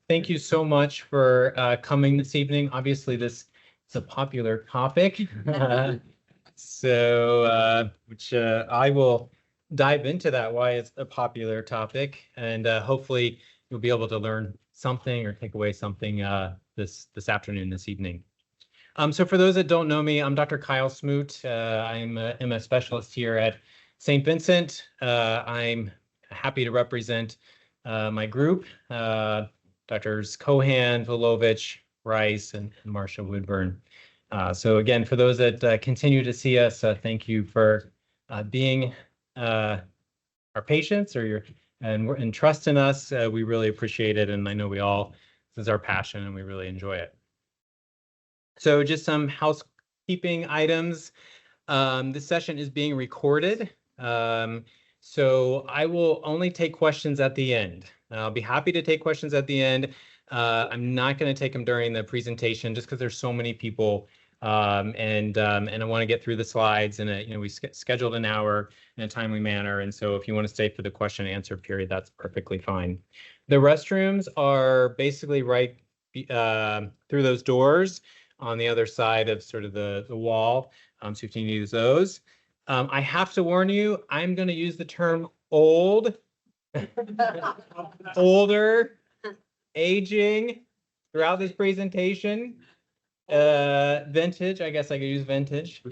Thank you so much for coming this evening. Obviously, this is a popular topic, which I will dive into that, why it's a popular topic, and hopefully you'll be able to learn something or take away something this afternoon, this evening. So for those that don't know me, I'm Dr. Kyle Smoot. I'm a MS specialist here at St. Vincent. I'm happy to represent my group, Drs. Cohan, Volovich, Rice, and Marcia Woodburn. So again, for those that continue to see us, thank you for being our patients and trust in us. We really appreciate it, and I know this is our passion, and we really enjoy it. So just some housekeeping items. This session is being recorded. So I will only take questions at the end. I'll be happy to take questions at the end. I'm not going to take them during the presentation just because there's so many people, and I want to get through the slides. And we scheduled an hour in a timely manner, and so if you want to stay for the question and answer period, that's perfectly fine. The restrooms are basically right through those doors on the other side of sort of the wall. So if you use those. I have to warn you, I'm going to use the term old, older, aging throughout this presentation. Vintage, I guess I could use vintage.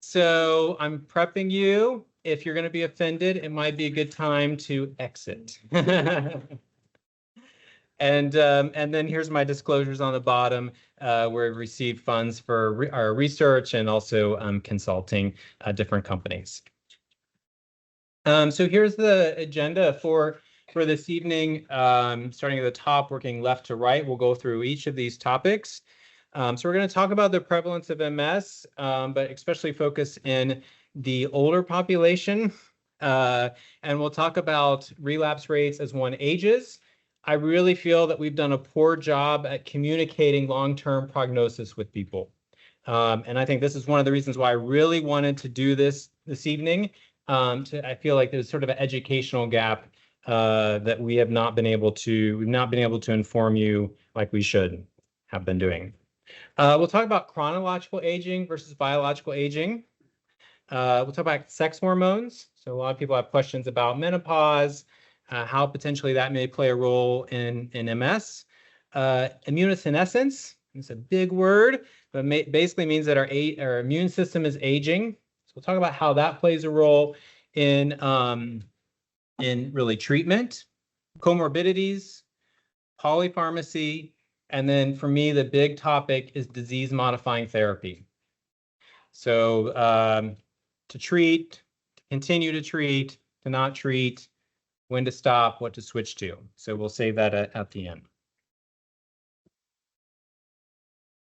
So I'm prepping you. If you're going to be offended, it might be a good time to exit. And then here's my disclosures on the bottom, where we received funds for our research and also consulting different companies. So here's the agenda for this evening, starting at the top, working left to right. We'll go through each of these topics. So we're going to talk about the prevalence of MS, but especially focus in the older population. And we'll talk about relapse rates as one ages. I really feel that we've done a poor job at communicating long-term prognosis with people. And I think this is one of the reasons why I really wanted to do this evening. I feel like there's sort of an educational gap that we've not been able to inform you like we should have been doing. We'll talk about chronological aging versus biological aging. We'll talk about sex hormones. So a lot of people have questions about menopause, how potentially that may play a role in MS. Immunosenescence, it's a big word, but basically means that our immune system is aging. So we'll talk about how that plays a role in really treatment, comorbidities, polypharmacy, and then for me, the big topic is disease-modifying therapy. So to treat, to continue to treat, to not treat, when to stop, what to switch to. So we'll save that at the end.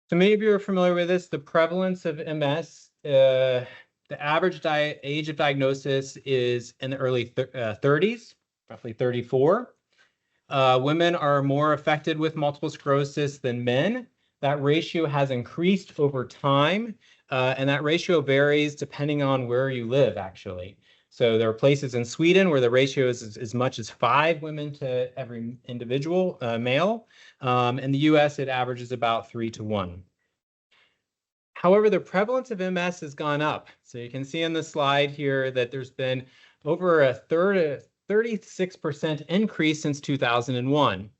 So many of you are familiar with this, the prevalence of MS. The average age of diagnosis is in the early 30s, roughly 34. Women are more affected with multiple sclerosis than men. That ratio has increased over time, and that ratio varies depending on where you live, actually. So there are places in Sweden where the ratio is as much as 5 women to every individual male. In the US, it averages about 3 to 1. However, the prevalence of MS has gone up. So you can see in the slide here that there's been over a 36% increase since 2001.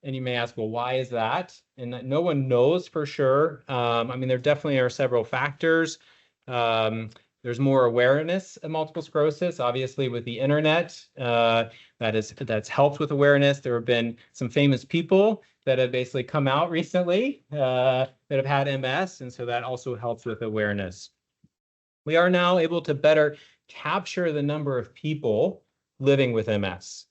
And you may ask, well, why is that? And no one knows for sure. I mean, there definitely are several factors. There's more awareness of multiple sclerosis, obviously, with the internet. That's helped with awareness. There have been some famous people that have basically come out recently that have had MS, and so that also helps with awareness. We are now able to better capture the number of people living with MS.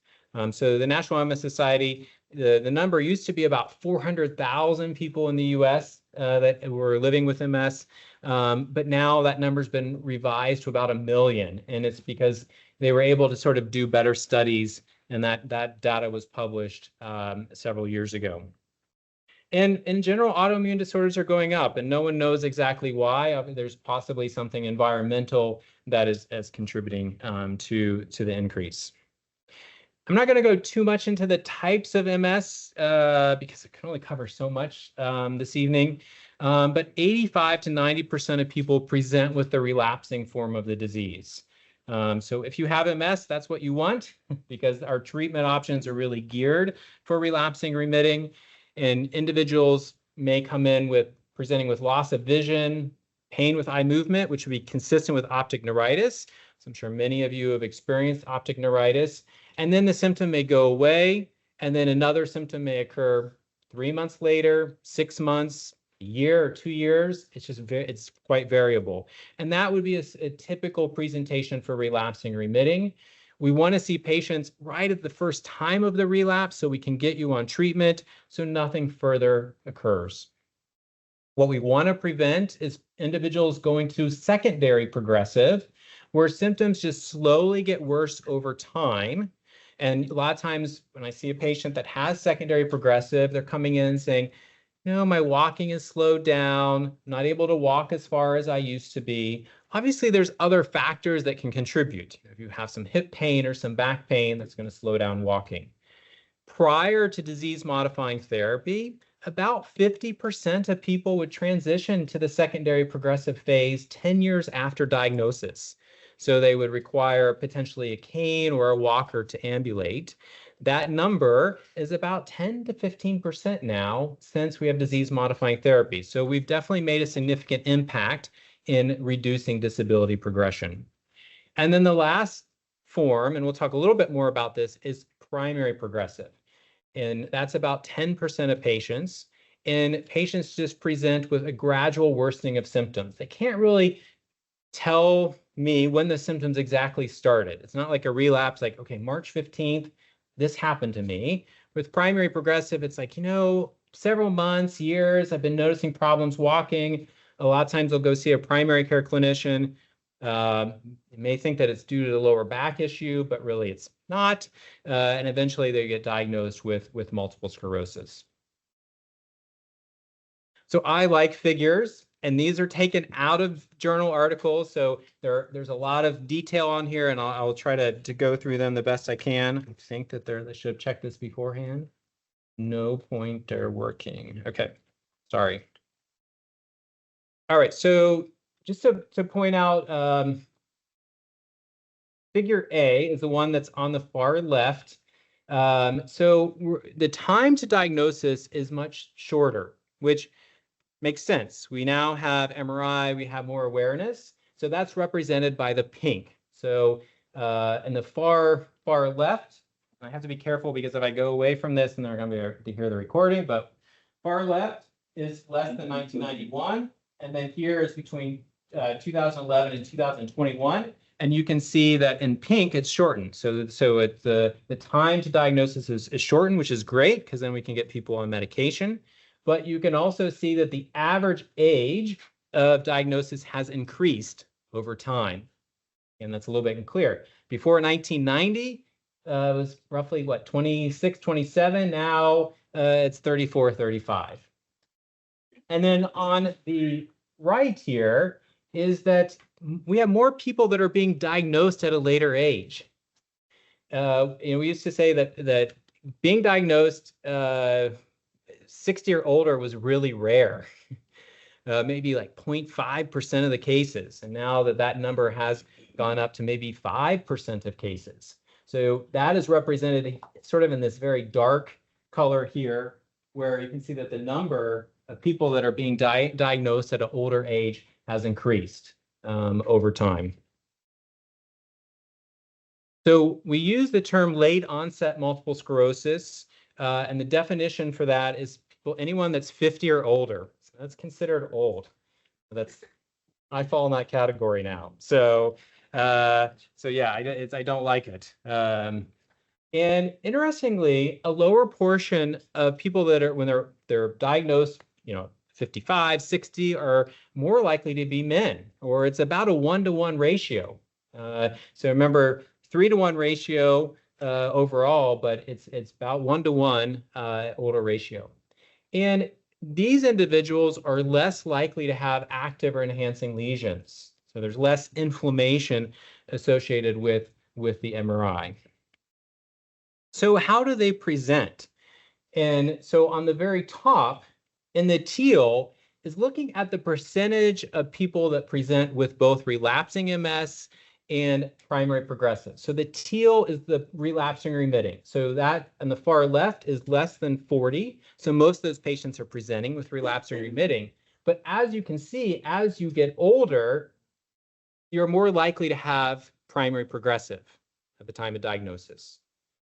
So the National MS Society, the number used to be about 400,000 people in the US that were living with MS. But now that number's been revised to about 1 million, and it's because they were able to sort of do better studies, and that data was published several years ago. And in general, autoimmune disorders are going up, and no one knows exactly why. There's possibly something environmental that is contributing to the increase. I'm not going to go too much into the types of MS because it can only cover so much this evening. But 85 to 90% of people present with the relapsing form of the disease. So if you have MS, that's what you want because our treatment options are really geared for relapsing remitting. And individuals may come in with presenting with loss of vision, pain with eye movement, which would be consistent with optic neuritis. So I'm sure many of you have experienced optic neuritis. And then the symptom may go away, and then another symptom may occur 3 months later, 6 months, a year or 2 years. It's quite variable. And that would be a typical presentation for relapsing remitting. We want to see patients right at the first time of the relapse so we can get you on treatment so nothing further occurs. What we want to prevent is individuals going to secondary progressive, where symptoms just slowly get worse over time. And a lot of times when I see a patient that has secondary progressive, they're coming in saying, my walking is slowed down, I'm not able to walk as far as I used to be. Obviously, there's other factors that can contribute. If you have some hip pain or some back pain, that's going to slow down walking. Prior to disease-modifying therapy, about 50% of people would transition to the secondary progressive phase 10 years after diagnosis. So they would require potentially a cane or a walker to ambulate. That number is about 10 to 15% now since we have disease-modifying therapy. So we've definitely made a significant impact in reducing disability progression. And then the last form, and we'll talk a little bit more about this, is primary progressive. And that's about 10% of patients. And patients just present with a gradual worsening of symptoms. They can't really tell me when the symptoms exactly started. It's not like a relapse, like, okay, March 15th, this happened to me. With primary progressive, it's like, several months, years, I've been noticing problems walking. A lot of times they'll go see a primary care clinician. They may think that it's due to the lower back issue, but really it's not. And eventually they get diagnosed with multiple sclerosis. So I like figures, and these are taken out of journal articles. So there's a lot of detail on here, and I'll try to go through them the best I can. I think that they should have checked this beforehand. No pointer working. Okay, sorry. All right, so just to point out, figure A is the one that's on the far left. So the time to diagnosis is much shorter, which makes sense. We now have MRI, we have more awareness. So that's represented by the pink. So in the far left, I have to be careful because if I go away from this, then they're going to be able to hear the recording, but far left is less than 1991. And then here is between 2011 and 2021. And you can see that in pink, it's shortened. So it's the time to diagnosis is shortened, which is great because then we can get people on medication. But you can also see that the average age of diagnosis has increased over time. And that's a little bit unclear. Before 1990, it was roughly, 26, 27. Now it's 34, 35. And then on the right here is that we have more people that are being diagnosed at a later age. We used to say that being diagnosed 60 or older was really rare, maybe like 0.5% of the cases. And now that number has gone up to maybe 5% of cases. So that is represented sort of in this very dark color here, where you can see that the number of people that are being diagnosed at an older age has increased over time. So we use the term late onset multiple sclerosis, and the definition for that is anyone that's 50 or older. So that's considered old. I fall in that category now. So yeah, I don't like it. And interestingly, a lower portion of people that are, when they're diagnosed, 55, 60, are more likely to be men, or it's about a 1-to-1 ratio. So remember, 3-to-1 ratio overall, but it's about 1-to-1 older ratio. And these individuals are less likely to have active or enhancing lesions. So there's less inflammation associated with the MRI. So how do they present? And so on the very top in the teal is looking at the percentage of people that present with both relapsing MS and primary progressive. So the teal is the relapsing remitting. So that on the far left is less than 40. So most of those patients are presenting with relapsing remitting. But as you can see, as you get older, you're more likely to have primary progressive at the time of diagnosis.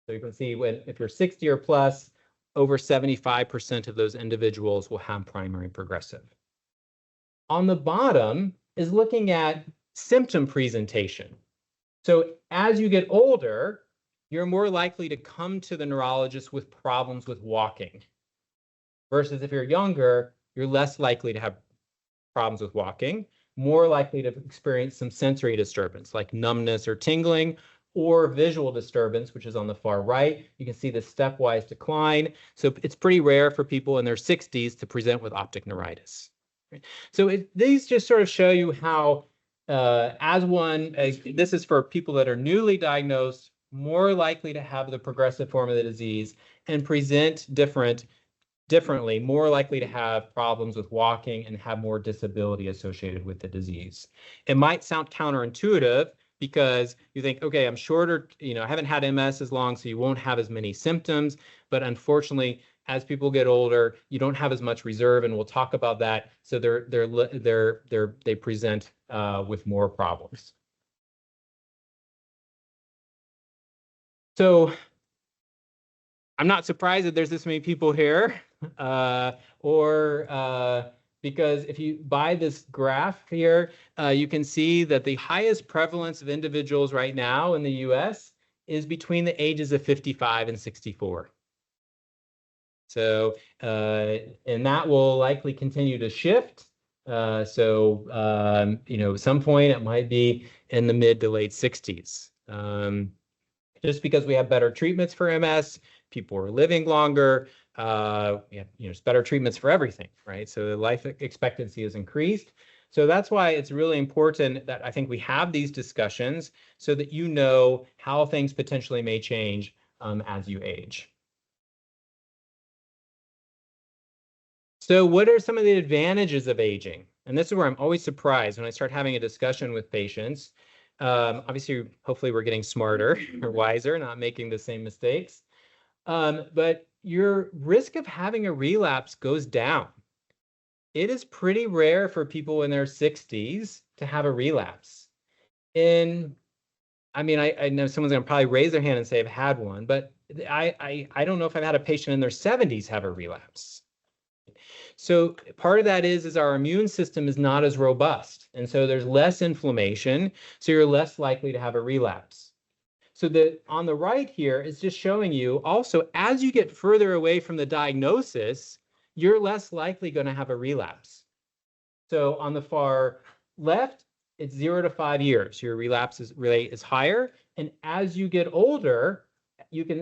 So you can see if you're 60 or plus, over 75% of those individuals will have primary progressive. On the bottom is looking at symptom presentation. So as you get older, you're more likely to come to the neurologist with problems with walking. Versus if you're younger, you're less likely to have problems with walking, more likely to experience some sensory disturbance like numbness or tingling, or visual disturbance, which is on the far right. You can see the stepwise decline. So it's pretty rare for people in their 60s to present with optic neuritis. So these just sort of show you how, this is for people that are newly diagnosed, more likely to have the progressive form of the disease and present differently, more likely to have problems with walking and have more disability associated with the disease. It might sound counterintuitive because you think, okay, I'm shorter, I haven't had MS as long, so you won't have as many symptoms. But unfortunately, as people get older, you don't have as much reserve, and we'll talk about that. So they present with more problems. So I'm not surprised that there's this many people here, because if you buy this graph here, you can see that the highest prevalence of individuals right now in the US is between the ages of 55 and 64. So, and that will likely continue to shift. At some point it might be in the mid to late 60s. Just because we have better treatments for MS, people are living longer, we have it's better treatments for everything, right? So the life expectancy is increased. So that's why it's really important that I think we have these discussions so that you know how things potentially may change as you age. So what are some of the advantages of aging? And this is where I'm always surprised when I start having a discussion with patients. Obviously, hopefully we're getting smarter or wiser, not making the same mistakes. But your risk of having a relapse goes down. It is pretty rare for people in their 60s to have a relapse. I know someone's going to probably raise their hand and say I've had one, but I don't know if I've had a patient in their 70s have a relapse. So part of that is our immune system is not as robust. And so there's less inflammation. So you're less likely to have a relapse. So on the right here is just showing you also, as you get further away from the diagnosis, you're less likely going to have a relapse. So on the far left, it's 0 to 5 years. Your relapse rate is higher. And as you get older,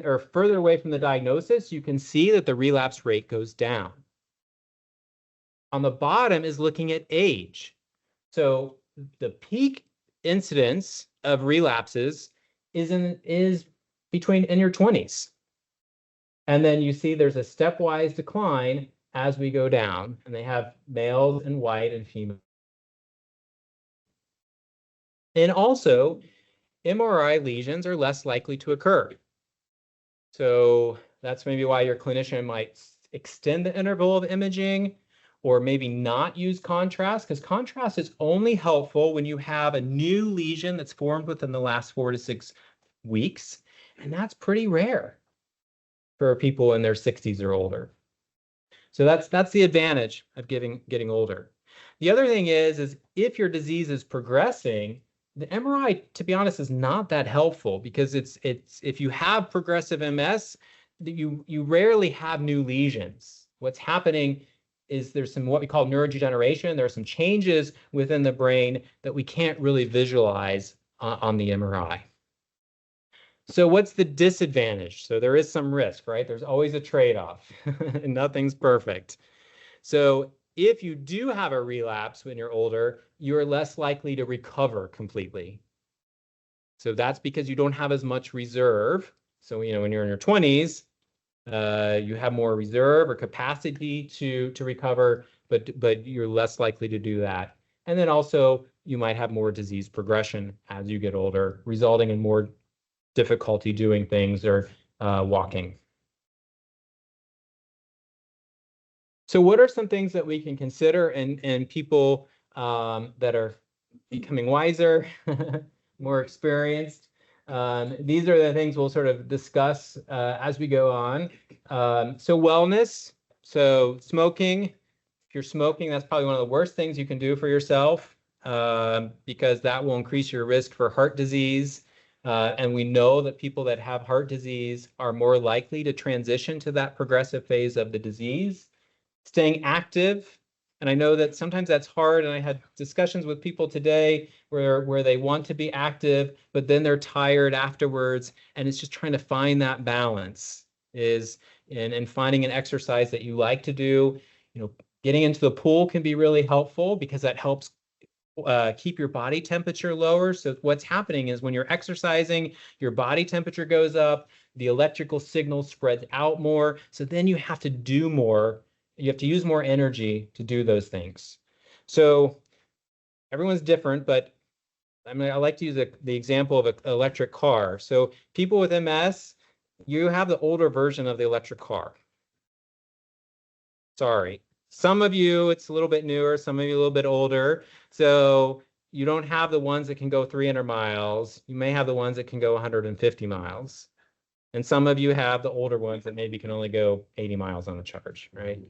or further away from the diagnosis, you can see that the relapse rate goes down. On the bottom is looking at age. So the peak incidence of relapses is between in your 20s. And then you see there's a stepwise decline as we go down, and they have males and white and female. And also, MRI lesions are less likely to occur. So that's maybe why your clinician might extend the interval of imaging, or maybe not use contrast, because contrast is only helpful when you have a new lesion that's formed within the last 4 to 6 weeks, and that's pretty rare for people in their 60s or older. So that's the advantage of getting older. The other thing is if your disease is progressing, the MRI, to be honest, is not that helpful, because it's if you have progressive MS, you rarely have new lesions. What's happening is there's some what we call neurodegeneration. There are some changes within the brain that we can't really visualize on the MRI. So what's the disadvantage? So there is some risk, right? There's always a trade-off, and nothing's perfect. So if you do have a relapse when you're older, you're less likely to recover completely. So that's because you don't have as much reserve. So, when you're in your 20s, you have more reserve or capacity to recover, but you're less likely to do that. And then also you might have more disease progression as you get older, resulting in more difficulty doing things or walking. So what are some things that we can consider and people that are becoming wiser, more experienced? These are the things we'll sort of discuss as we go on. So wellness, so smoking. If you're smoking, that's probably one of the worst things you can do for yourself because that will increase your risk for heart disease. And we know that people that have heart disease are more likely to transition to that progressive phase of the disease. Staying active. And I know that sometimes that's hard. And I had discussions with people today where they want to be active, but then they're tired afterwards. And it's just trying to find that balance and finding an exercise that you like to do. Getting into the pool can be really helpful because that helps keep your body temperature lower. So what's happening is when you're exercising, your body temperature goes up, the electrical signal spreads out more. So then you have to do more. You have to use more energy to do those things. So everyone's different, but I like to use the example of an electric car. So people with MS, you have the older version of the electric car. Sorry. Some of you, it's a little bit newer, some of you a little bit older. So you don't have the ones that can go 300 miles. You may have the ones that can go 150 miles. And some of you have the older ones that maybe can only go 80 miles on a charge, right?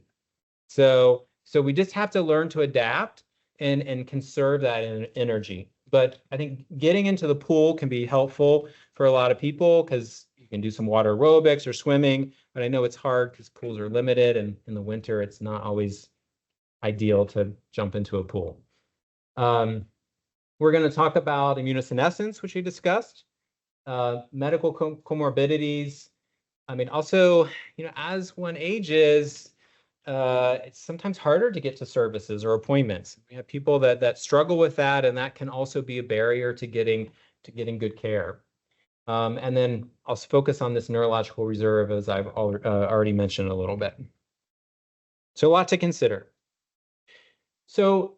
So we just have to learn to adapt and conserve that energy. But I think getting into the pool can be helpful for a lot of people because you can do some water aerobics or swimming, but I know it's hard because pools are limited and in the winter it's not always ideal to jump into a pool. We're going to talk about immunosenescence, which we discussed, medical comorbidities. Also, as one ages, it's sometimes harder to get to services or appointments. We have people that struggle with that, and that can also be a barrier to getting good care. And then I'll focus on this neurological reserve, as I've already mentioned a little bit. So a lot to consider. So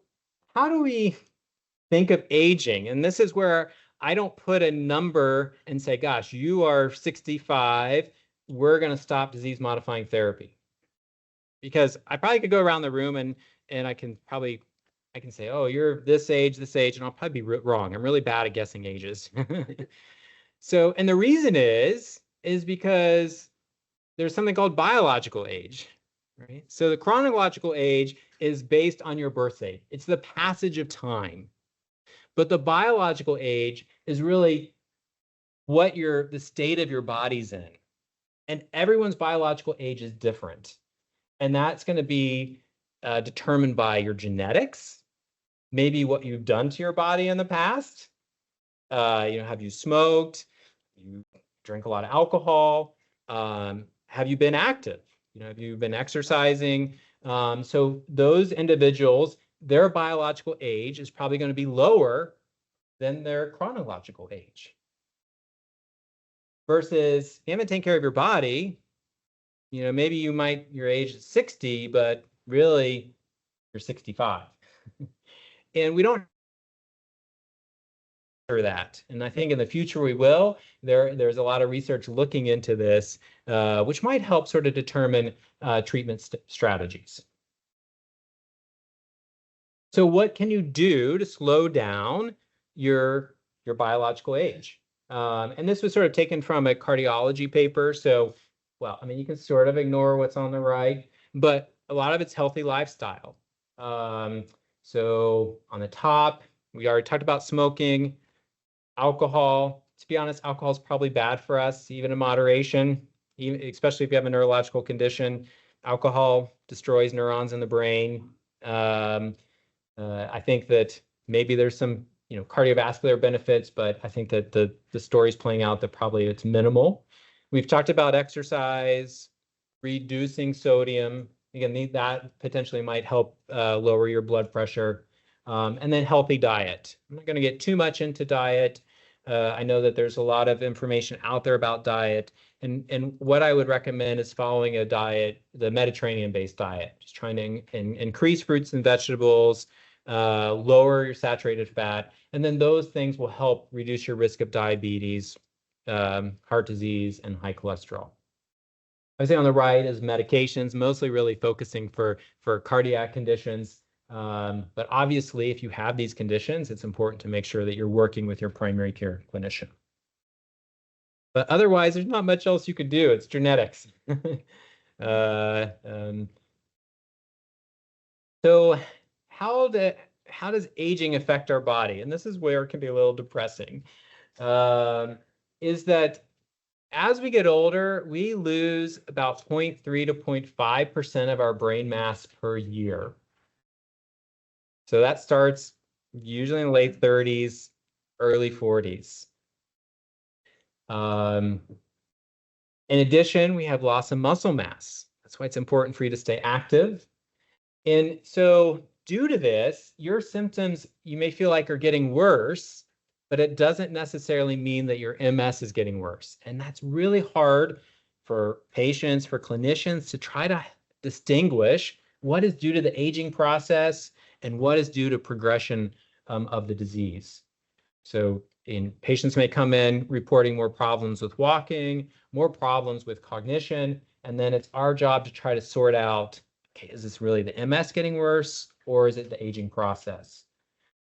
how do we think of aging? And this is where I don't put a number and say, gosh, you are 65, we're going to stop disease-modifying therapy. Because I probably could go around the room and I can say, oh, you're this age, and I'll probably be wrong. I'm really bad at guessing ages. So, and the reason is because there's something called biological age, right? So the chronological age is based on your birth date. It's the passage of time. But the biological age is really what the state of your body's in. And everyone's biological age is different. And that's going to be determined by your genetics, maybe what you've done to your body in the past. Have you smoked? You drink a lot of alcohol? Have you been active? Have you been exercising? So those individuals, their biological age is probably going to be lower than their chronological age. Versus if you haven't taken care of your body, maybe your age is 60, but really you're 65. And we don't for that. And I think in the future we will. There's a lot of research looking into this, which might help sort of determine treatment strategies. So what can you do to slow down your biological age? And this was sort of taken from a cardiology paper. So, you can sort of ignore what's on the right, but a lot of it's healthy lifestyle. So on the top, we already talked about smoking. Alcohol, to be honest, alcohol is probably bad for us, even in moderation, especially if you have a neurological condition. Alcohol destroys neurons in the brain. I think that maybe there's some, cardiovascular benefits, but I think that the story's playing out that probably it's minimal. We've talked about exercise, reducing sodium. Again, that potentially might help lower your blood pressure. And then healthy diet. I'm not going to get too much into diet. I know that there's a lot of information out there about diet, and what I would recommend is following a diet, the Mediterranean-based diet, just trying to increase fruits and vegetables, lower your saturated fat, and then those things will help reduce your risk of diabetes, heart disease, and high cholesterol. I say on the right is medications, mostly really focusing for cardiac conditions. But obviously, if you have these conditions, it's important to make sure that you're working with your primary care clinician. But otherwise, there's not much else you could do. It's genetics. So how does aging affect our body? And this is where it can be a little depressing. Is that as we get older, we lose about 0.3 to 0.5% of our brain mass per year. So that starts usually in the late 30s, early 40s. In addition, we have loss of muscle mass. That's why it's important for you to stay active. And so due to this, your symptoms, you may feel like are getting worse, but it doesn't necessarily mean that your MS is getting worse. And that's really hard for patients, for clinicians to try to distinguish what is due to the aging process and what is due to progression of the disease. So patients may come in reporting more problems with walking, more problems with cognition, and then it's our job to try to sort out, okay, is this really the MS getting worse or is it the aging process?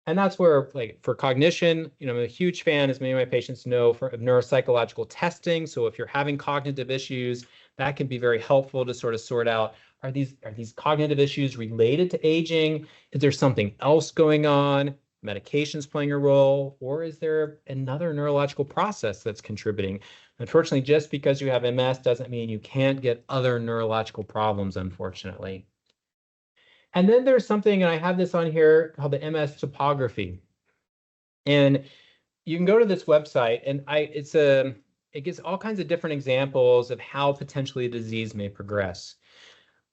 And that's where, like, for cognition, I'm a huge fan, as many of my patients know, of neuropsychological testing. So if you're having cognitive issues, that can be very helpful to sort of sort out, are these cognitive issues related to aging? Is there something else going on? Medications playing a role? Or is there another neurological process that's contributing? Unfortunately, just because you have MS doesn't mean you can't get other neurological problems, unfortunately. And then there's something, and I have this on here, called the MS topography. And you can go to this website, and it gives all kinds of different examples of how potentially a disease may progress.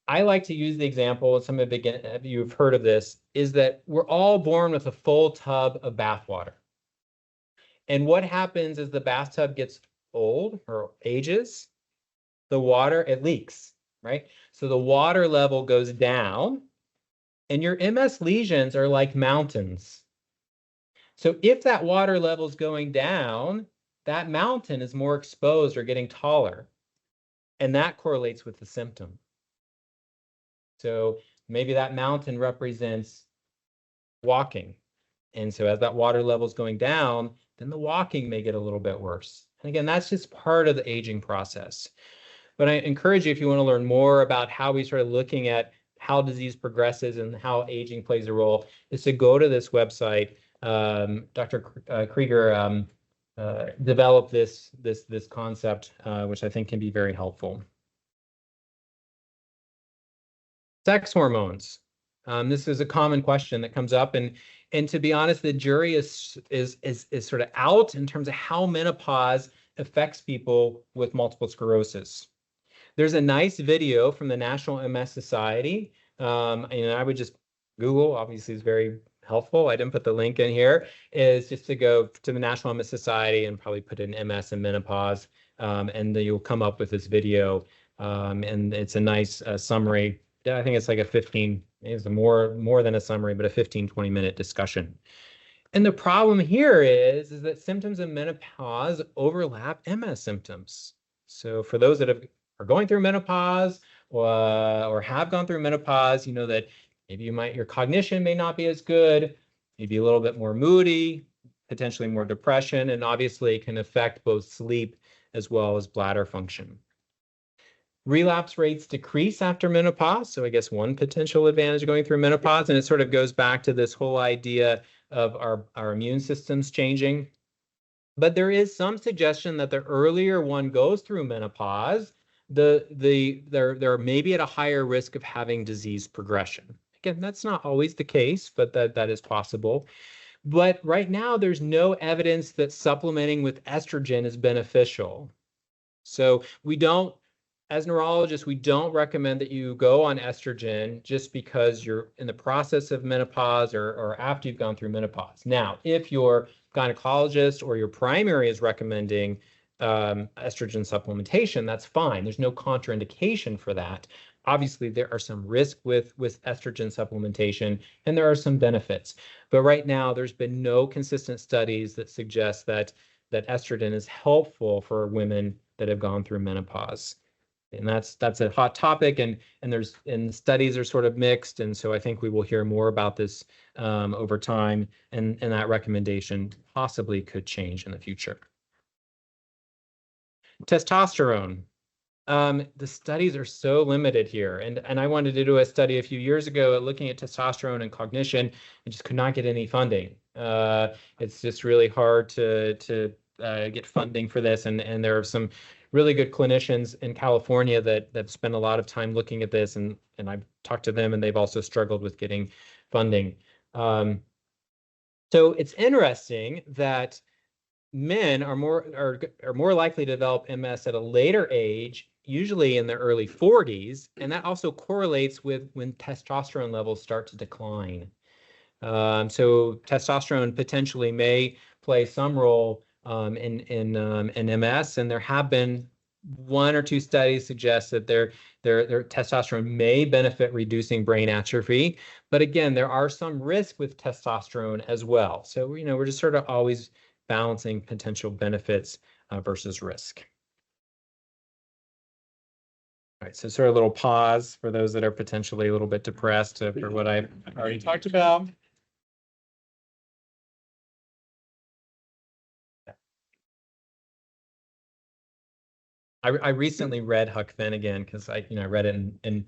I like to use the example, and some of you have heard of this, is that we're all born with a full tub of bath water. And what happens is the bathtub gets old or ages, the water, it leaks, right? So the water level goes down, and your MS lesions are like mountains. So if that water level is going down, that mountain is more exposed or getting taller. And that correlates with the symptom. So maybe that mountain represents walking. And so as that water level is going down, then the walking may get a little bit worse. And again, that's just part of the aging process. But I encourage you, if you want to learn more about how we start looking at how disease progresses and how aging plays a role, is to go to this website. Dr. Krieger developed this concept, which I think can be very helpful. Sex hormones. This is a common question that comes up, and to be honest, the jury is sort of out in terms of how menopause affects people with multiple sclerosis. There's a nice video from the National MS Society, and I would just Google, obviously it's very helpful. I didn't put the link in here, is just to go to the National MS Society and probably put in MS and menopause, and then you'll come up with this video, and it's a nice summary. I think it's like it's more than a summary, but a 15-20 minute discussion. And the problem here is that symptoms of menopause overlap MS symptoms. So for those that are going through menopause or have gone through menopause, you know that maybe your cognition may not be as good, maybe a little bit more moody, potentially more depression, and obviously it can affect both sleep as well as bladder function. Relapse rates decrease after menopause. So I guess one potential advantage of going through menopause, and it sort of goes back to this whole idea of our immune systems changing. But there is some suggestion that the earlier one goes through menopause, they're maybe at a higher risk of having disease progression. Again, that's not always the case, but that is possible. But right now, there's no evidence that supplementing with estrogen is beneficial. So we don't as neurologists, we don't recommend that you go on estrogen just because you're in the process of menopause or after you've gone through menopause. Now, if your gynecologist or your primary is recommending estrogen supplementation, that's fine. There's no contraindication for that. Obviously, there are some risks with estrogen supplementation, and there are some benefits. But right now, there's been no consistent studies that suggest that estrogen is helpful for women that have gone through menopause. And that's a hot topic, and the studies are sort of mixed, and so I think we will hear more about this over time, and that recommendation possibly could change in the future. Testosterone. The studies are so limited here, and I wanted to do a study a few years ago looking at testosterone and cognition, and just could not get any funding. It's just really hard to get funding for this, and there are some really good clinicians in California that spend a lot of time looking at this, and I've talked to them, and they've also struggled with getting funding. So it's interesting that men are more likely to develop MS at a later age, usually in their early 40s, and that also correlates with when testosterone levels start to decline. So testosterone potentially may play some role in MS, and there have been one or two studies suggest that their testosterone may benefit reducing brain atrophy. But again, there are some risks with testosterone as well. So we're just sort of always balancing potential benefits versus risk. All right, so sort of a little pause for those that are potentially a little bit depressed for what I've already talked about. I recently read Huck Finn again because I read it in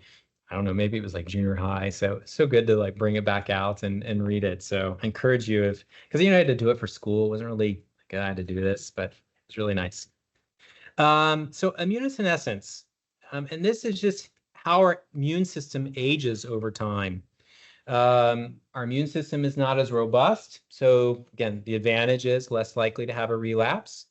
I don't know, maybe it was like junior high. So it's so good to like bring it back out and read it. So I encourage you because I had to do it for school. It wasn't really like I had to do this, but it's really nice. So immunosenescence, and this is just how our immune system ages over time. Our immune system is not as robust. So again, the advantage is less likely to have a relapse.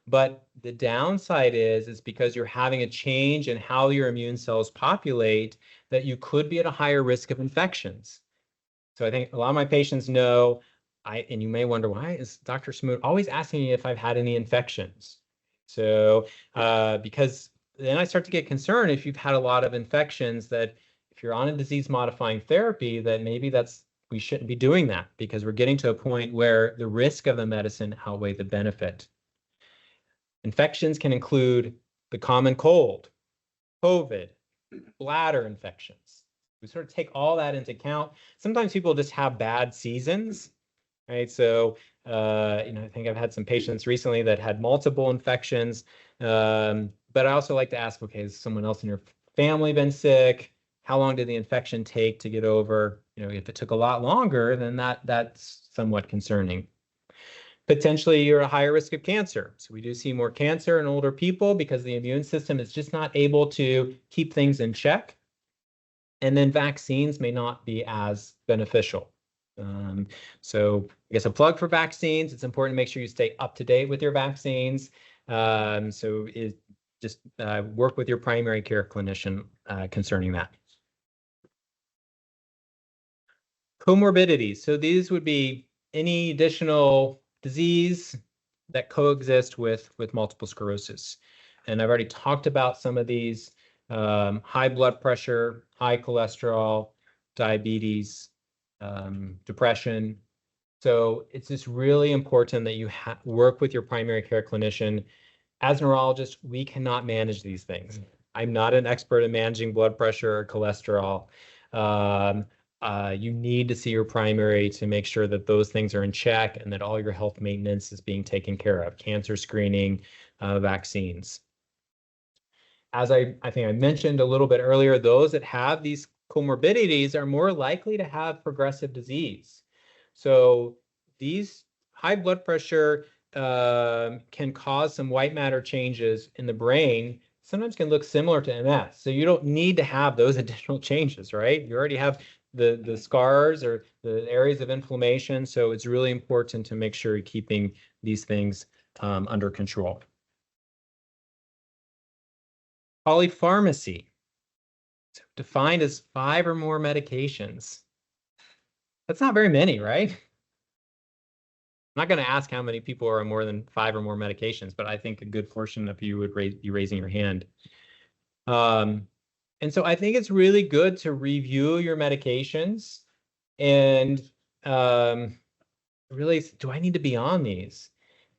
But the downside is because you're having a change in how your immune cells populate, that you could be at a higher risk of infections. So I think a lot of my patients know, and you may wonder, why is Dr. Smoot always asking me if I've had any infections? So because then I start to get concerned if you've had a lot of infections, that if you're on a disease-modifying therapy, that maybe we shouldn't be doing that, because we're getting to a point where the risk of the medicine outweigh the benefit. Infections can include the common cold, COVID, bladder infections. We sort of take all that into account. Sometimes people just have bad seasons, right? So, I think I've had some patients recently that had multiple infections. But I also like to ask, okay, has someone else in your family been sick? How long did the infection take to get over? If it took a lot longer, then that's somewhat concerning. Potentially, you're at a higher risk of cancer. So we do see more cancer in older people because the immune system is just not able to keep things in check. And then vaccines may not be as beneficial. So I guess a plug for vaccines. It's important to make sure you stay up to date with your vaccines. So just work with your primary care clinician concerning that. Comorbidities. So these would be any additional disease that coexist with multiple sclerosis. And I've already talked about some of these: high blood pressure, high cholesterol, diabetes, depression. So it's just really important that you work with your primary care clinician. As neurologists, we cannot manage these things. I'm not an expert in managing blood pressure or cholesterol. You need to see your primary to make sure that those things are in check and that all your health maintenance is being taken care of: cancer screening, vaccines. As I think I mentioned a little bit earlier, those that have these comorbidities are more likely to have progressive disease. So these high blood pressure can cause some white matter changes in the brain. Sometimes can look similar to MS. So you don't need to have those additional changes, right? You already have the scars or the areas of inflammation. So it's really important to make sure you're keeping these things under control. Polypharmacy, defined as 5 or more medications. That's not very many, right? I'm not going to ask how many people are on more than 5 or more medications, but I think a good portion of you would be raising your hand. And so I think it's really good to review your medications and really, do I need to be on these?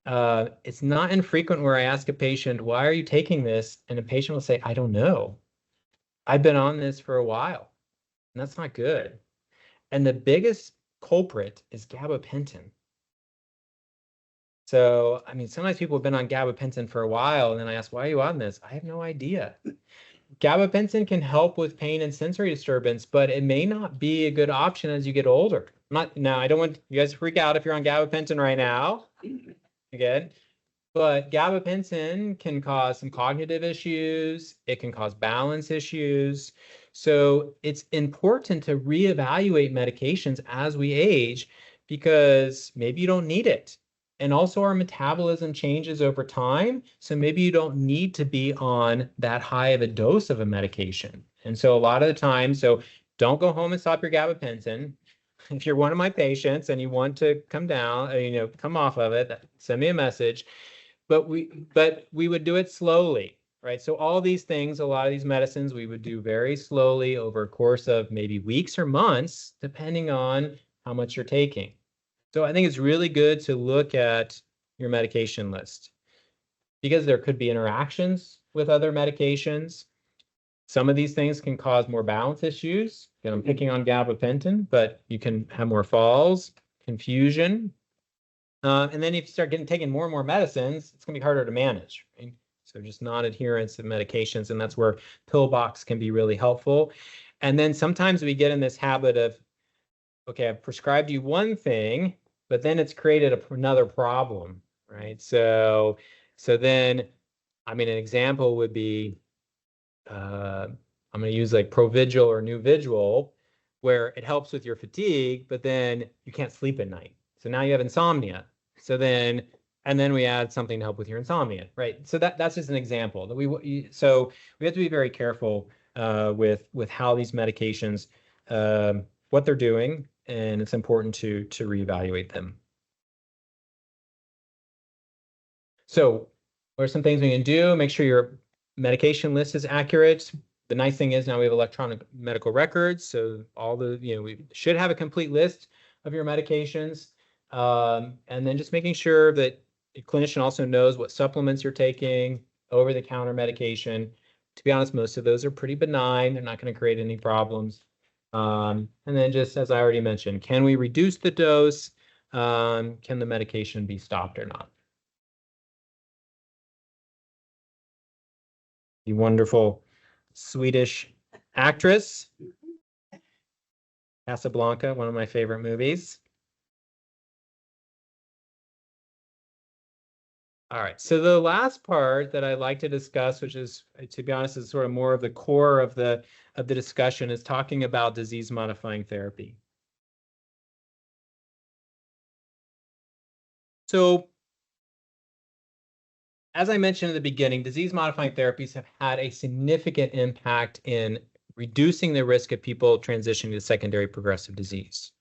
It's not infrequent where I ask a patient, why are you taking this? And a patient will say, I don't know. I've been on this for a while. And that's not good. And the biggest culprit is gabapentin. So, I mean, sometimes people have been on gabapentin for a while, and then I ask, why are you on this? I have no idea. Gabapentin can help with pain and sensory disturbance, but it may not be a good option as you get older. Now, I don't want you guys to freak out if you're on gabapentin right now. Again, but gabapentin can cause some cognitive issues. It can cause balance issues. So it's important to reevaluate medications as we age because maybe you don't need it. And also our metabolism changes over time. So maybe you don't need to be on that high of a dose of a medication. And so a lot of the time, so don't go home and stop your gabapentin. If you're one of my patients and you want to come down, come off of it, send me a message. But we would do it slowly, right? So all these things, a lot of these medicines, we would do very slowly over a course of maybe weeks or months, depending on how much you're taking. So I think it's really good to look at your medication list because there could be interactions with other medications. Some of these things can cause more balance issues. Again, I'm picking on gabapentin, but you can have more falls, confusion. And then if you start taking more and more medicines, it's going to be harder to manage. Right? So just non-adherence of medications, and that's where Pillbox can be really helpful. And then sometimes we get in this habit of, okay, I've prescribed you one thing, but then it's created another problem, right? So then, I mean, an example would be, I'm going to use like Provigil or Nuvigil, where it helps with your fatigue, but then you can't sleep at night. So now you have insomnia. So then, and then we add something to help with your insomnia, right? So that's just an example that so we have to be very careful with how these medications, what they're doing, and it's important to reevaluate them. So what are some things we can do? Make sure your medication list is accurate. The nice thing is now we have electronic medical records, so we should have a complete list of your medications. And then just making sure that the clinician also knows what supplements you're taking, over-the-counter medication. To be honest, most of those are pretty benign. They're not going to create any problems. And then just as I already mentioned, can we reduce the dose? Can the medication be stopped or not? The wonderful Swedish actress, Casablanca, one of my favorite movies. All right, so the last part that I'd like to discuss, which is, to be honest, is sort of more of the core of the discussion, is talking about disease-modifying therapy. So, as I mentioned in the beginning, disease-modifying therapies have had a significant impact in reducing the risk of people transitioning to secondary progressive disease.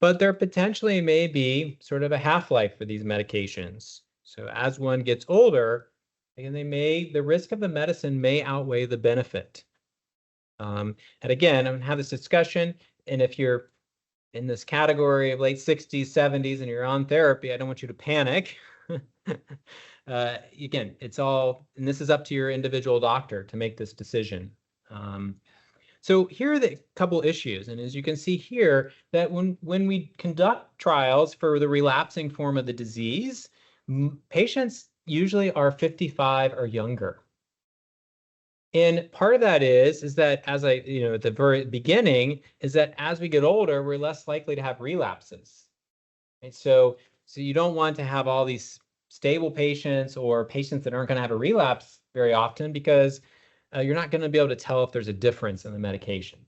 But there potentially may be sort of a half-life for these medications. So as one gets older, and the risk of the medicine may outweigh the benefit. And again, I'm gonna have this discussion, and if you're in this category of late 60s, 70s, and you're on therapy, I don't want you to panic. Again, and this is up to your individual doctor to make this decision. So here are the couple issues, and as you can see here, that when we conduct trials for the relapsing form of the disease, patients usually are 55 or younger. And part of that is that as at the very beginning, is that as we get older, we're less likely to have relapses. Right? So you don't want to have all these stable patients or patients that aren't going to have a relapse very often because you're not going to be able to tell if there's a difference in the medication.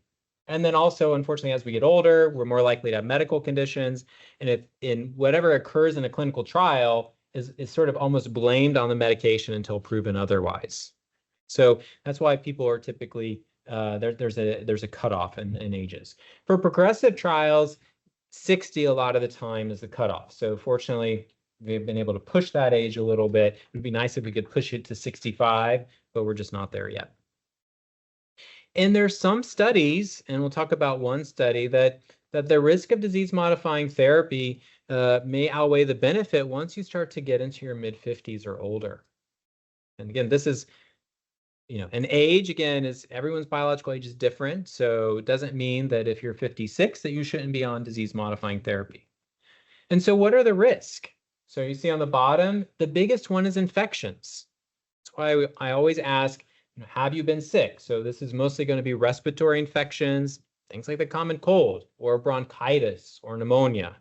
And then also, unfortunately, as we get older, we're more likely to have medical conditions. And if in whatever occurs in a clinical trial is sort of almost blamed on the medication until proven otherwise. So that's why people are typically there's a cutoff in ages. For progressive trials, 60 a lot of the time is the cutoff. So fortunately, we've been able to push that age a little bit. It would be nice if we could push it to 65, but we're just not there yet. And there's some studies, and we'll talk about one study, that the risk of disease-modifying therapy may outweigh the benefit once you start to get into your mid-50s or older. And again, this is, an age, again, is everyone's biological age is different. So it doesn't mean that if you're 56 that you shouldn't be on disease-modifying therapy. And so what are the risks? So you see on the bottom, the biggest one is infections. That's why I always ask, have you been sick? So this is mostly going to be respiratory infections, things like the common cold or bronchitis or pneumonia.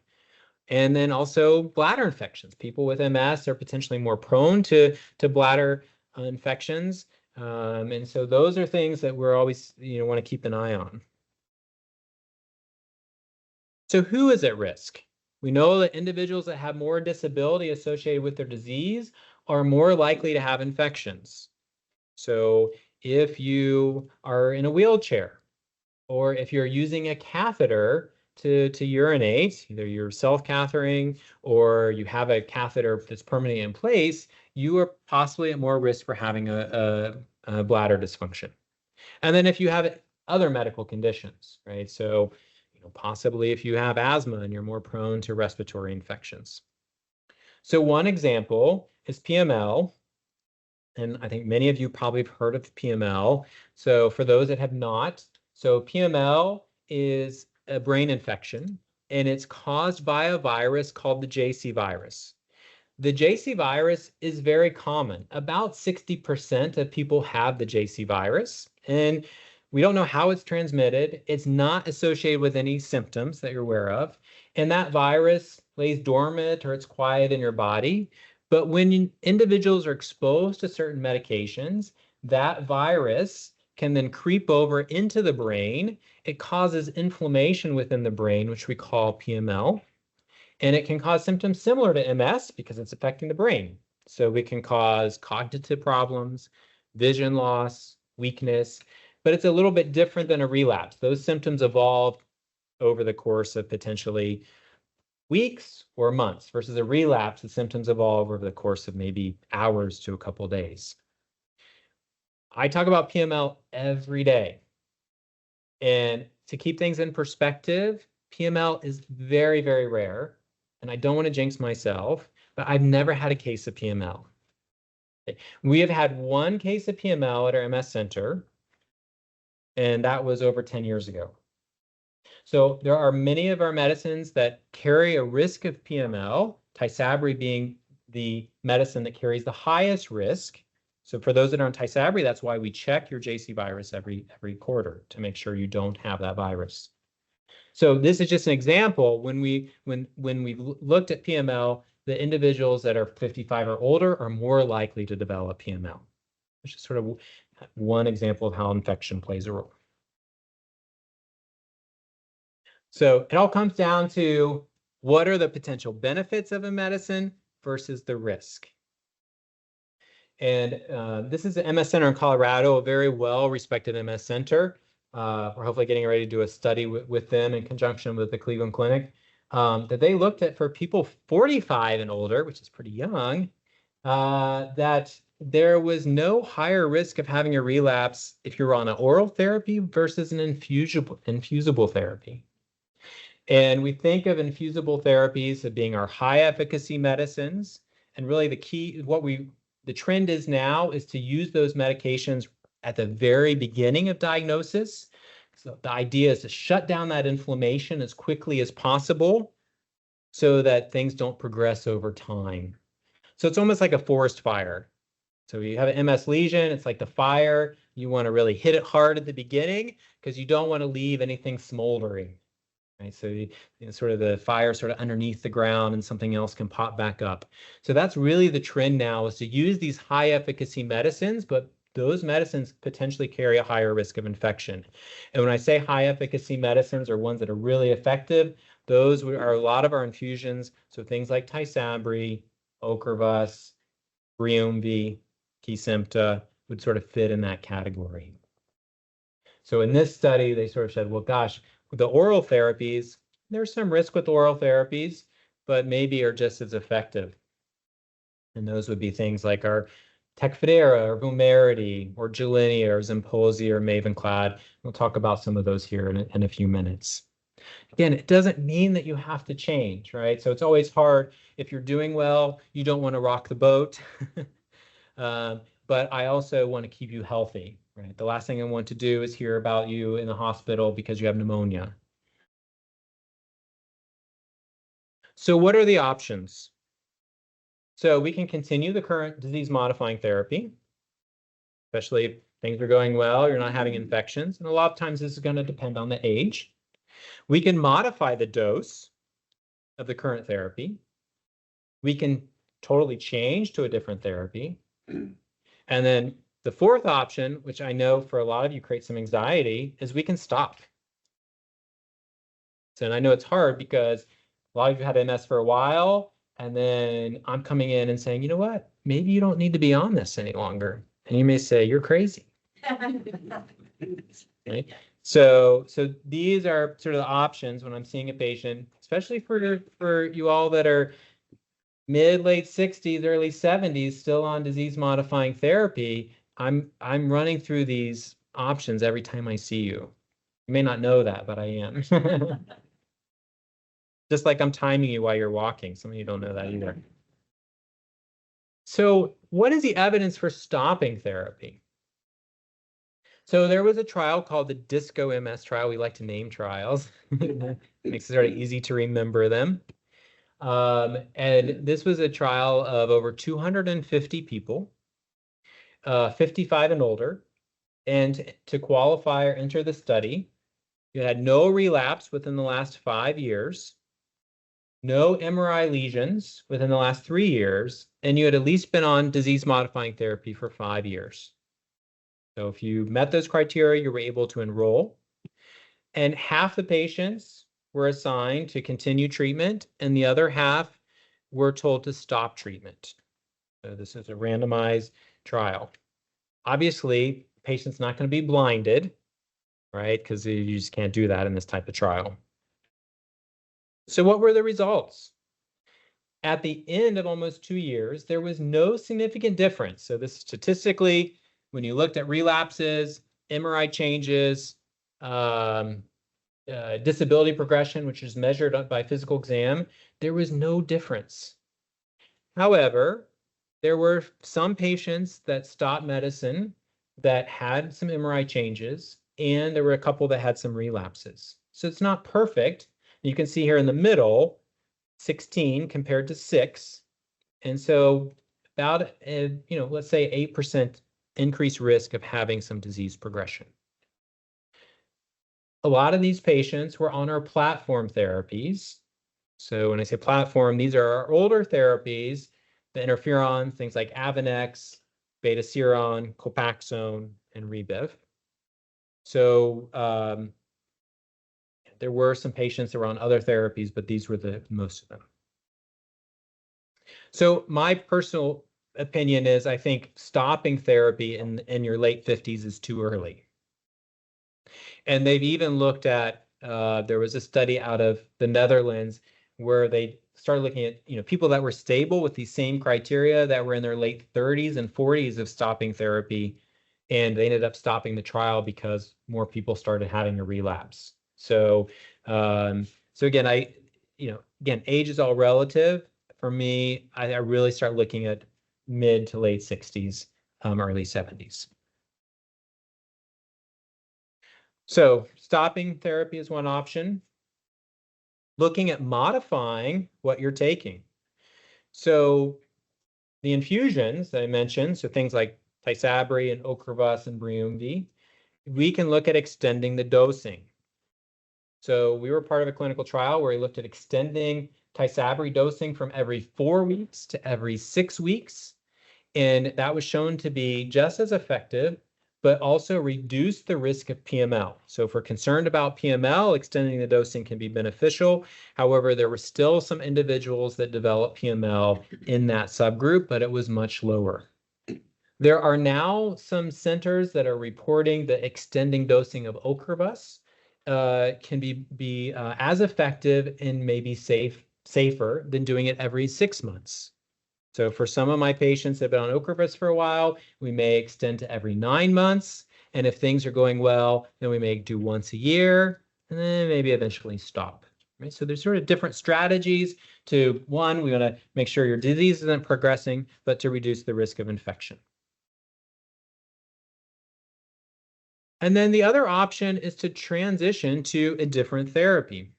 And then also bladder infections. People with MS are potentially more prone to bladder infections. And so those are things that we're always, want to keep an eye on. So who is at risk? We know that individuals that have more disability associated with their disease are more likely to have infections. So if you are in a wheelchair, or if you're using a catheter to urinate, either you're self-cathering or you have a catheter that's permanently in place, you are possibly at more risk for having a bladder dysfunction. And then if you have other medical conditions, right? So, possibly if you have asthma and you're more prone to respiratory infections. So one example is PML. And I think many of you probably have heard of PML. So for those that have not, so PML is a brain infection, and it's caused by a virus called the JC virus. The JC virus is very common. About 60% of people have the JC virus, and we don't know how it's transmitted. It's not associated with any symptoms that you're aware of, and that virus lays dormant or it's quiet in your body. But when individuals are exposed to certain medications, that virus can then creep over into the brain. It causes inflammation within the brain, which we call PML. And it can cause symptoms similar to MS because it's affecting the brain. So it can cause cognitive problems, vision loss, weakness, but it's a little bit different than a relapse. Those symptoms evolve over the course of potentially weeks or months versus a relapse, the symptoms evolve over the course of maybe hours to a couple of days. I talk about PML every day. And to keep things in perspective, PML is very, very rare. And I don't want to jinx myself, but I've never had a case of PML. We have had one case of PML at our MS Center, and that was over 10 years ago. So there are many of our medicines that carry a risk of PML, Tysabri being the medicine that carries the highest risk. So for those that are on Tysabri, that's why we check your JC virus every quarter to make sure you don't have that virus. So this is just an example. When we looked at PML, the individuals that are 55 or older are more likely to develop PML. It's just sort of one example of how infection plays a role. So it all comes down to what are the potential benefits of a medicine versus the risk. And this is the MS Center in Colorado, a very well-respected MS Center. We're hopefully getting ready to do a study with them in conjunction with the Cleveland Clinic that they looked at for people 45 and older, which is pretty young, that there was no higher risk of having a relapse if you're on an oral therapy versus an infusible therapy. And we think of infusible therapies as being our high efficacy medicines. And really the key, the trend is now is to use those medications at the very beginning of diagnosis. So the idea is to shut down that inflammation as quickly as possible so that things don't progress over time. So it's almost like a forest fire. So you have an MS lesion, it's like the fire. You want to really hit it hard at the beginning because you don't want to leave anything smoldering. Right, so sort of the fire sort of underneath the ground and something else can pop back up. So that's really the trend now, is to use these high efficacy medicines, but those medicines potentially carry a higher risk of infection. And when I say high efficacy medicines or ones that are really effective, those are a lot of our infusions. So things like Tysabri, Ocrevus, Briumvi, Kesimpta, would sort of fit in that category. So in this study, they sort of said, well, gosh, with the oral therapies, there's some risk with oral therapies, but maybe are just as effective. And those would be things like our Tecfidera or Vumerity or Gilenya or Zimpulzi or Mavenclad. We'll talk about some of those here in a few minutes. Again, it doesn't mean that you have to change, right? So it's always hard. If you're doing well, you don't want to rock the boat. But I also want to keep you healthy, right? The last thing I want to do is hear about you in the hospital because you have pneumonia. So what are the options? So we can continue the current disease-modifying therapy, especially if things are going well, you're not having infections. And a lot of times this is going to depend on the age. We can modify the dose of the current therapy. We can totally change to a different therapy. And then the fourth option, which I know for a lot of you creates some anxiety, is we can stop. So, and I know it's hard because a lot of you had MS for a while, and then I'm coming in and saying, you know what, maybe you don't need to be on this any longer. And you may say, you're crazy. Right? So these are sort of the options when I'm seeing a patient, especially for you all that are late 60s, early 70s, still on disease-modifying therapy. I'm running through these options every time I see you. You may not know that, but I am. Just like I'm timing you while you're walking. Some of you don't know that either. So what is the evidence for stopping therapy? So there was a trial called the DISCO MS trial. We like to name trials. Makes it sort of easy to remember them. And this was a trial of over 250 people, 55 and older. And to qualify or enter the study, you had no relapse within the last 5 years, no MRI lesions within the last 3 years, and you had at least been on disease-modifying therapy for 5 years. So if you met those criteria, you were able to enroll. And half the patients were assigned to continue treatment, and the other half were told to stop treatment. So this is a randomized trial. Obviously, the patient's not going to be blinded, right? Because you just can't do that in this type of trial. So what were the results? At the end of almost 2 years, there was no significant difference. So this statistically, when you looked at relapses, MRI changes, disability progression, which is measured by physical exam, there was no difference. However, there were some patients that stopped medicine that had some MRI changes, and there were a couple that had some relapses. So it's not perfect. You can see here in the middle, 16 compared to 6. And so about, let's say 8% increased risk of having some disease progression. A lot of these patients were on our platform therapies. So when I say platform, these are our older therapies, the interferons, things like Avonex, beta-seron, Copaxone, and Rebiv. So there were some patients that were on other therapies, but these were the most of them. So my personal opinion is I think stopping therapy in your late 50s is too early. And they've even looked at, there was a study out of the Netherlands where they started looking at people that were stable with these same criteria that were in their late 30s and 40s of stopping therapy. And they ended up stopping the trial because more people started having a relapse. So, again, age is all relative. For me, I really start looking at mid to late 60s, early 70s. So stopping therapy is one option. Looking at modifying what you're taking. So the infusions that I mentioned, so things like Tysabri and Ocrevus and Briumvi, we can look at extending the dosing. So we were part of a clinical trial where we looked at extending Tysabri dosing from every 4 weeks to every 6 weeks. And that was shown to be just as effective, but also reduce the risk of PML. So if we're concerned about PML, extending the dosing can be beneficial. However, there were still some individuals that developed PML in that subgroup, but it was much lower. There are now some centers that are reporting that extending dosing of Ocrevus can be as effective and maybe safer than doing it every 6 months. So for some of my patients that have been on Ocrevus for a while, we may extend to every 9 months. And if things are going well, then we may do once a year and then maybe eventually stop. Right? So there's sort of different strategies to, one, we want to make sure your disease isn't progressing, but to reduce the risk of infection. And then the other option is to transition to a different therapy.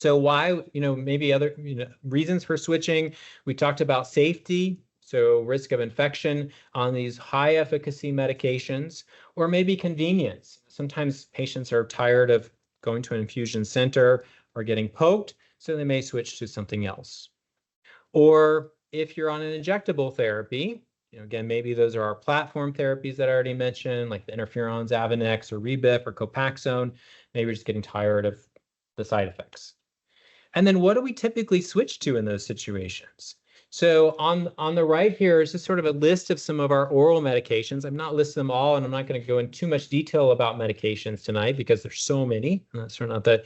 So why, maybe other reasons for switching. We talked about safety, so risk of infection on these high efficacy medications, or maybe convenience. Sometimes patients are tired of going to an infusion center or getting poked, so they may switch to something else. Or if you're on an injectable therapy, again, maybe those are our platform therapies that I already mentioned, like the interferons, Avonex, or Rebif, or Copaxone. Maybe you're just getting tired of the side effects. And then what do we typically switch to in those situations? So on the right here is just sort of a list of some of our oral medications. I'm not listing them all, and I'm not going to go into too much detail about medications tonight because there's so many. And that's not that,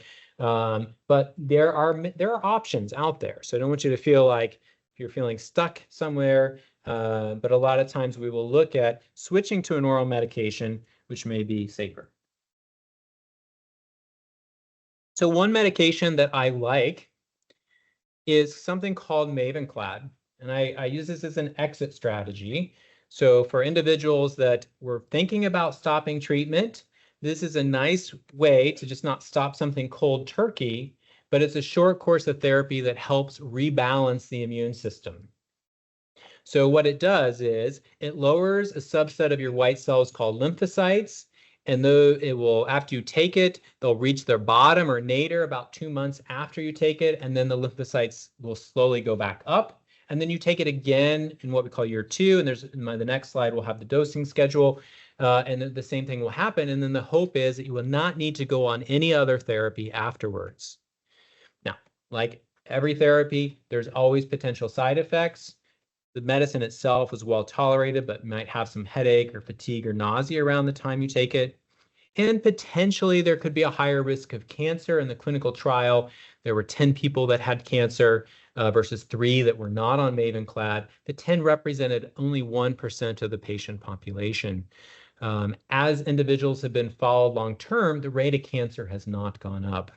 but there are options out there. So I don't want you to feel like if you're feeling stuck somewhere, but a lot of times we will look at switching to an oral medication, which may be safer. So one medication that I like is something called Mavenclad, and I use this as an exit strategy. So for individuals that were thinking about stopping treatment, this is a nice way to just not stop something cold turkey, but it's a short course of therapy that helps rebalance the immune system. So what it does is it lowers a subset of your white cells called lymphocytes, and though it will, after you take it, they'll reach their bottom or nadir about 2 months after you take it, and then the lymphocytes will slowly go back up. And then you take it again in what we call year 2, and the next slide will have the dosing schedule, and the same thing will happen. And then the hope is that you will not need to go on any other therapy afterwards. Now, like every therapy, there's always potential side effects. The medicine itself is well tolerated, but might have some headache or fatigue or nausea around the time you take it. And potentially there could be a higher risk of cancer. In the clinical trial, there were 10 people that had cancer versus 3 that were not on Mavenclad. The 10 represented only 1% of the patient population. As individuals have been followed long-term, the rate of cancer has not gone up.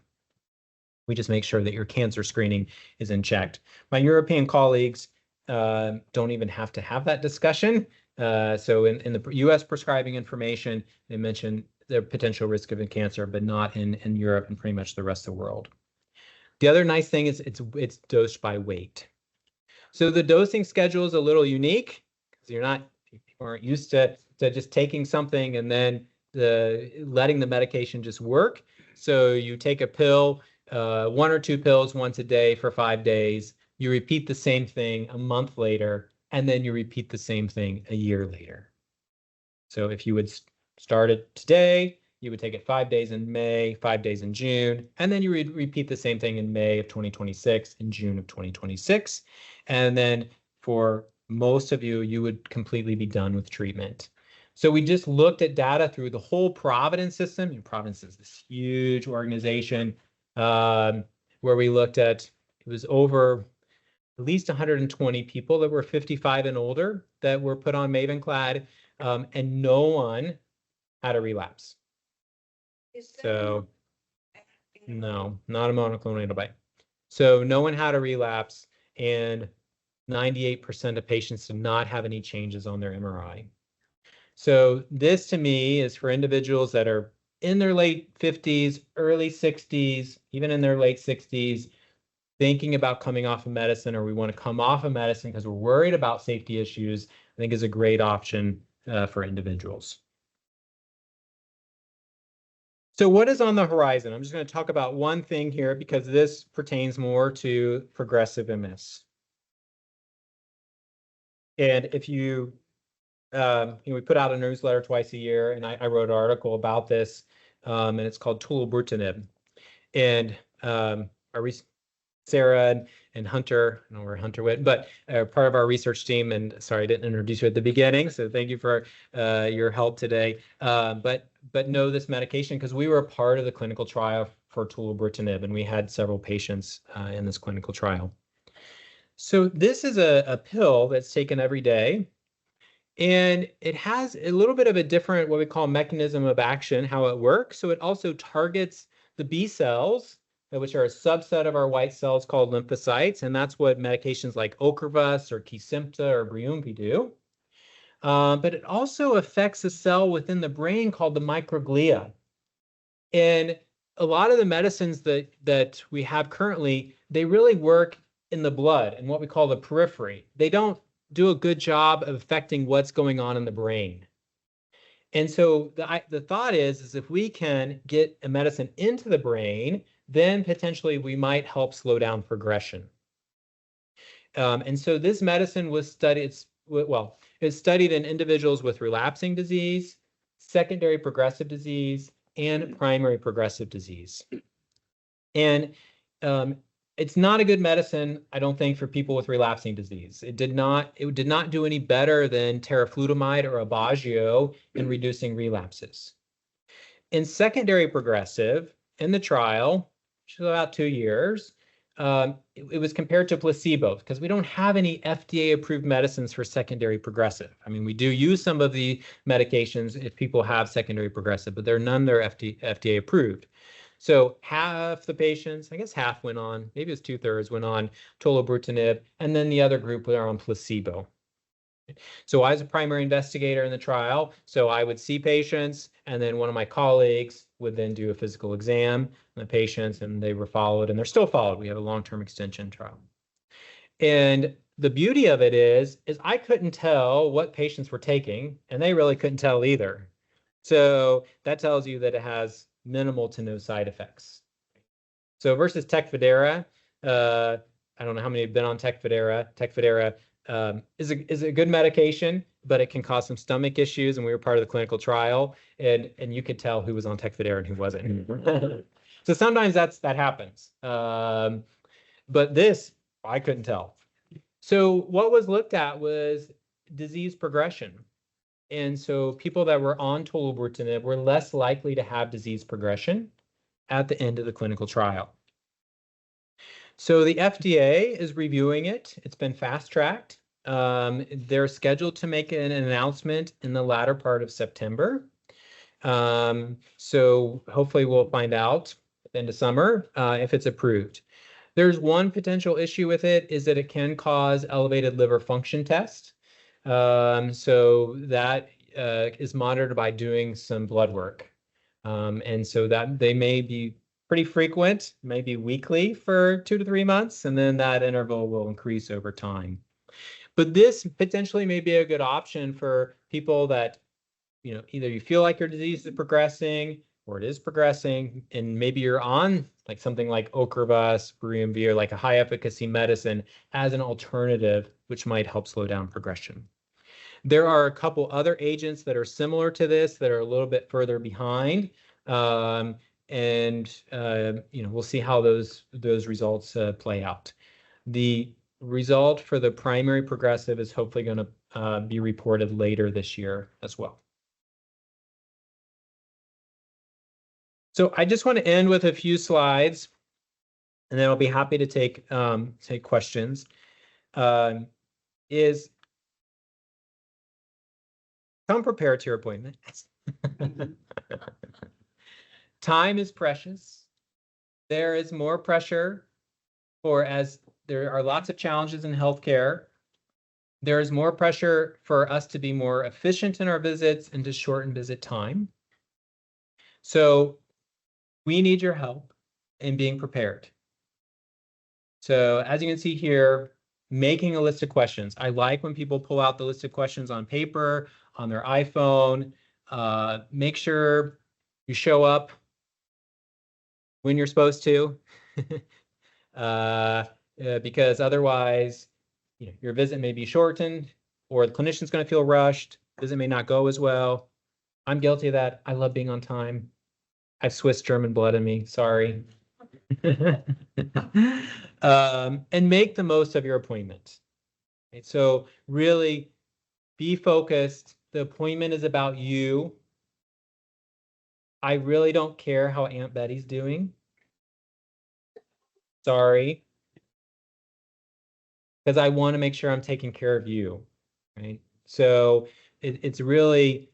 We just make sure that your cancer screening is in check. My European colleagues don't even have to have that discussion. So in the US prescribing information, they mention the potential risk of cancer, but not in Europe and pretty much the rest of the world. The other nice thing is it's dosed by weight. So the dosing schedule is a little unique because people aren't used to just taking something and then letting the medication just work. So you take a pill, 1 or 2 pills once a day for 5 days. You repeat the same thing a month later, and then you repeat the same thing a year later. So if you would start it today, you would take it 5 days in May, 5 days in June, and then you would repeat the same thing in May of 2026 and June of 2026. And then for most of you, you would completely be done with treatment. So we just looked at data through the whole Providence system. Providence is this huge organization where we looked at, it was over at least 120 people that were 55 and older that were put on Mavenclad, and no one had a relapse. So no, not a monoclonal antibody. So no one had a relapse, and 98% of patients did not have any changes on their MRI. So this to me is for individuals that are in their late 50s, early 60s, even in their late 60s, thinking about coming off of medicine, or we want to come off of medicine because we're worried about safety issues, I think is a great option for individuals. So what is on the horizon? I'm just going to talk about one thing here because this pertains more to progressive MS. And if we put out a newsletter twice a year, and I wrote an article about this, and it's called tolobrutinib. And Sarah and Hunter. I don't know where Hunter went, but part of our research team. And sorry, I didn't introduce you at the beginning, so thank you for your help today. But know this medication because we were a part of the clinical trial for tolobrutinib, and we had several patients in this clinical trial. So this is a pill that's taken every day, and it has a little bit of a different, what we call mechanism of action, how it works. So it also targets the B cells, which are a subset of our white cells called lymphocytes, and that's what medications like Ocrevus or Kesimpta or Briumvi do. But it also affects a cell within the brain called the microglia. And a lot of the medicines that we have currently, they really work in the blood and what we call the periphery. They don't do a good job of affecting what's going on in the brain. And so the thought is if we can get a medicine into the brain, then potentially we might help slow down progression. And so this medicine was studied, it's studied in individuals with relapsing disease, secondary progressive disease, and primary progressive disease. And it's not a good medicine, I don't think, for people with relapsing disease. It did not do any better than teriflunomide or Aubagio in reducing relapses. In secondary progressive, in the trial, which was about 2 years, it was compared to placebo because we don't have any FDA-approved medicines for secondary progressive. I mean, we do use some of the medications if people have secondary progressive, but there are none that are FDA-approved. So half the patients, I guess half went on, maybe it was 2/3 went on tolobrutinib, and then the other group were on placebo. So I was a primary investigator in the trial, so I would see patients, and then one of my colleagues would then do a physical exam on the patients, and they were followed, and they're still followed. We have a long-term extension trial. And the beauty of it is I couldn't tell what patients were taking, and they really couldn't tell either. So that tells you that it has minimal to no side effects. So versus Tecfidera, I don't know how many have been on Tecfidera. Tecfidera is a good medication, but it can cause some stomach issues, and we were part of the clinical trial, and you could tell who was on Tecfidera and who wasn't. So sometimes that happens. But this, I couldn't tell. So what was looked at was disease progression. And so people that were on tolobrutinib were less likely to have disease progression at the end of the clinical trial. So the FDA is reviewing it. It's been fast-tracked. They're scheduled to make an announcement in the latter part of September. So hopefully we'll find out at the end of summer if it's approved. There's one potential issue with it is that it can cause elevated liver function test. So that is monitored by doing some blood work. And so that they may be pretty frequent, maybe weekly for 2 to 3 months, and then that interval will increase over time. But this potentially may be a good option for people that, either you feel like your disease is progressing or it is progressing, and maybe you're on like something like Ocrevus, Briumvi, or like a high efficacy medicine as an alternative, which might help slow down progression. There are a couple other agents that are similar to this that are a little bit further behind. We'll see how those results play out. The result for the primary progressive is hopefully going to be reported later this year as well. So I just want to end with a few slides, and then I'll be happy to take questions. Is come prepared to your appointment. Time is precious. There is more pressure as there are lots of challenges in healthcare. There is more pressure for us to be more efficient in our visits and to shorten visit time. So we need your help in being prepared. So as you can see here, making a list of questions. I like when people pull out the list of questions on paper, on their iPhone. Make sure you show up when you're supposed to, because otherwise, your visit may be shortened, or the clinician's going to feel rushed. Visit may not go as well. I'm guilty of that. I love being on time. I have Swiss German blood in me. Sorry. and make the most of your appointment. Right? So really be focused. The appointment is about you. I really don't care how Aunt Betty's doing. Sorry. Because I want to make sure I'm taking care of you, right? So it's really,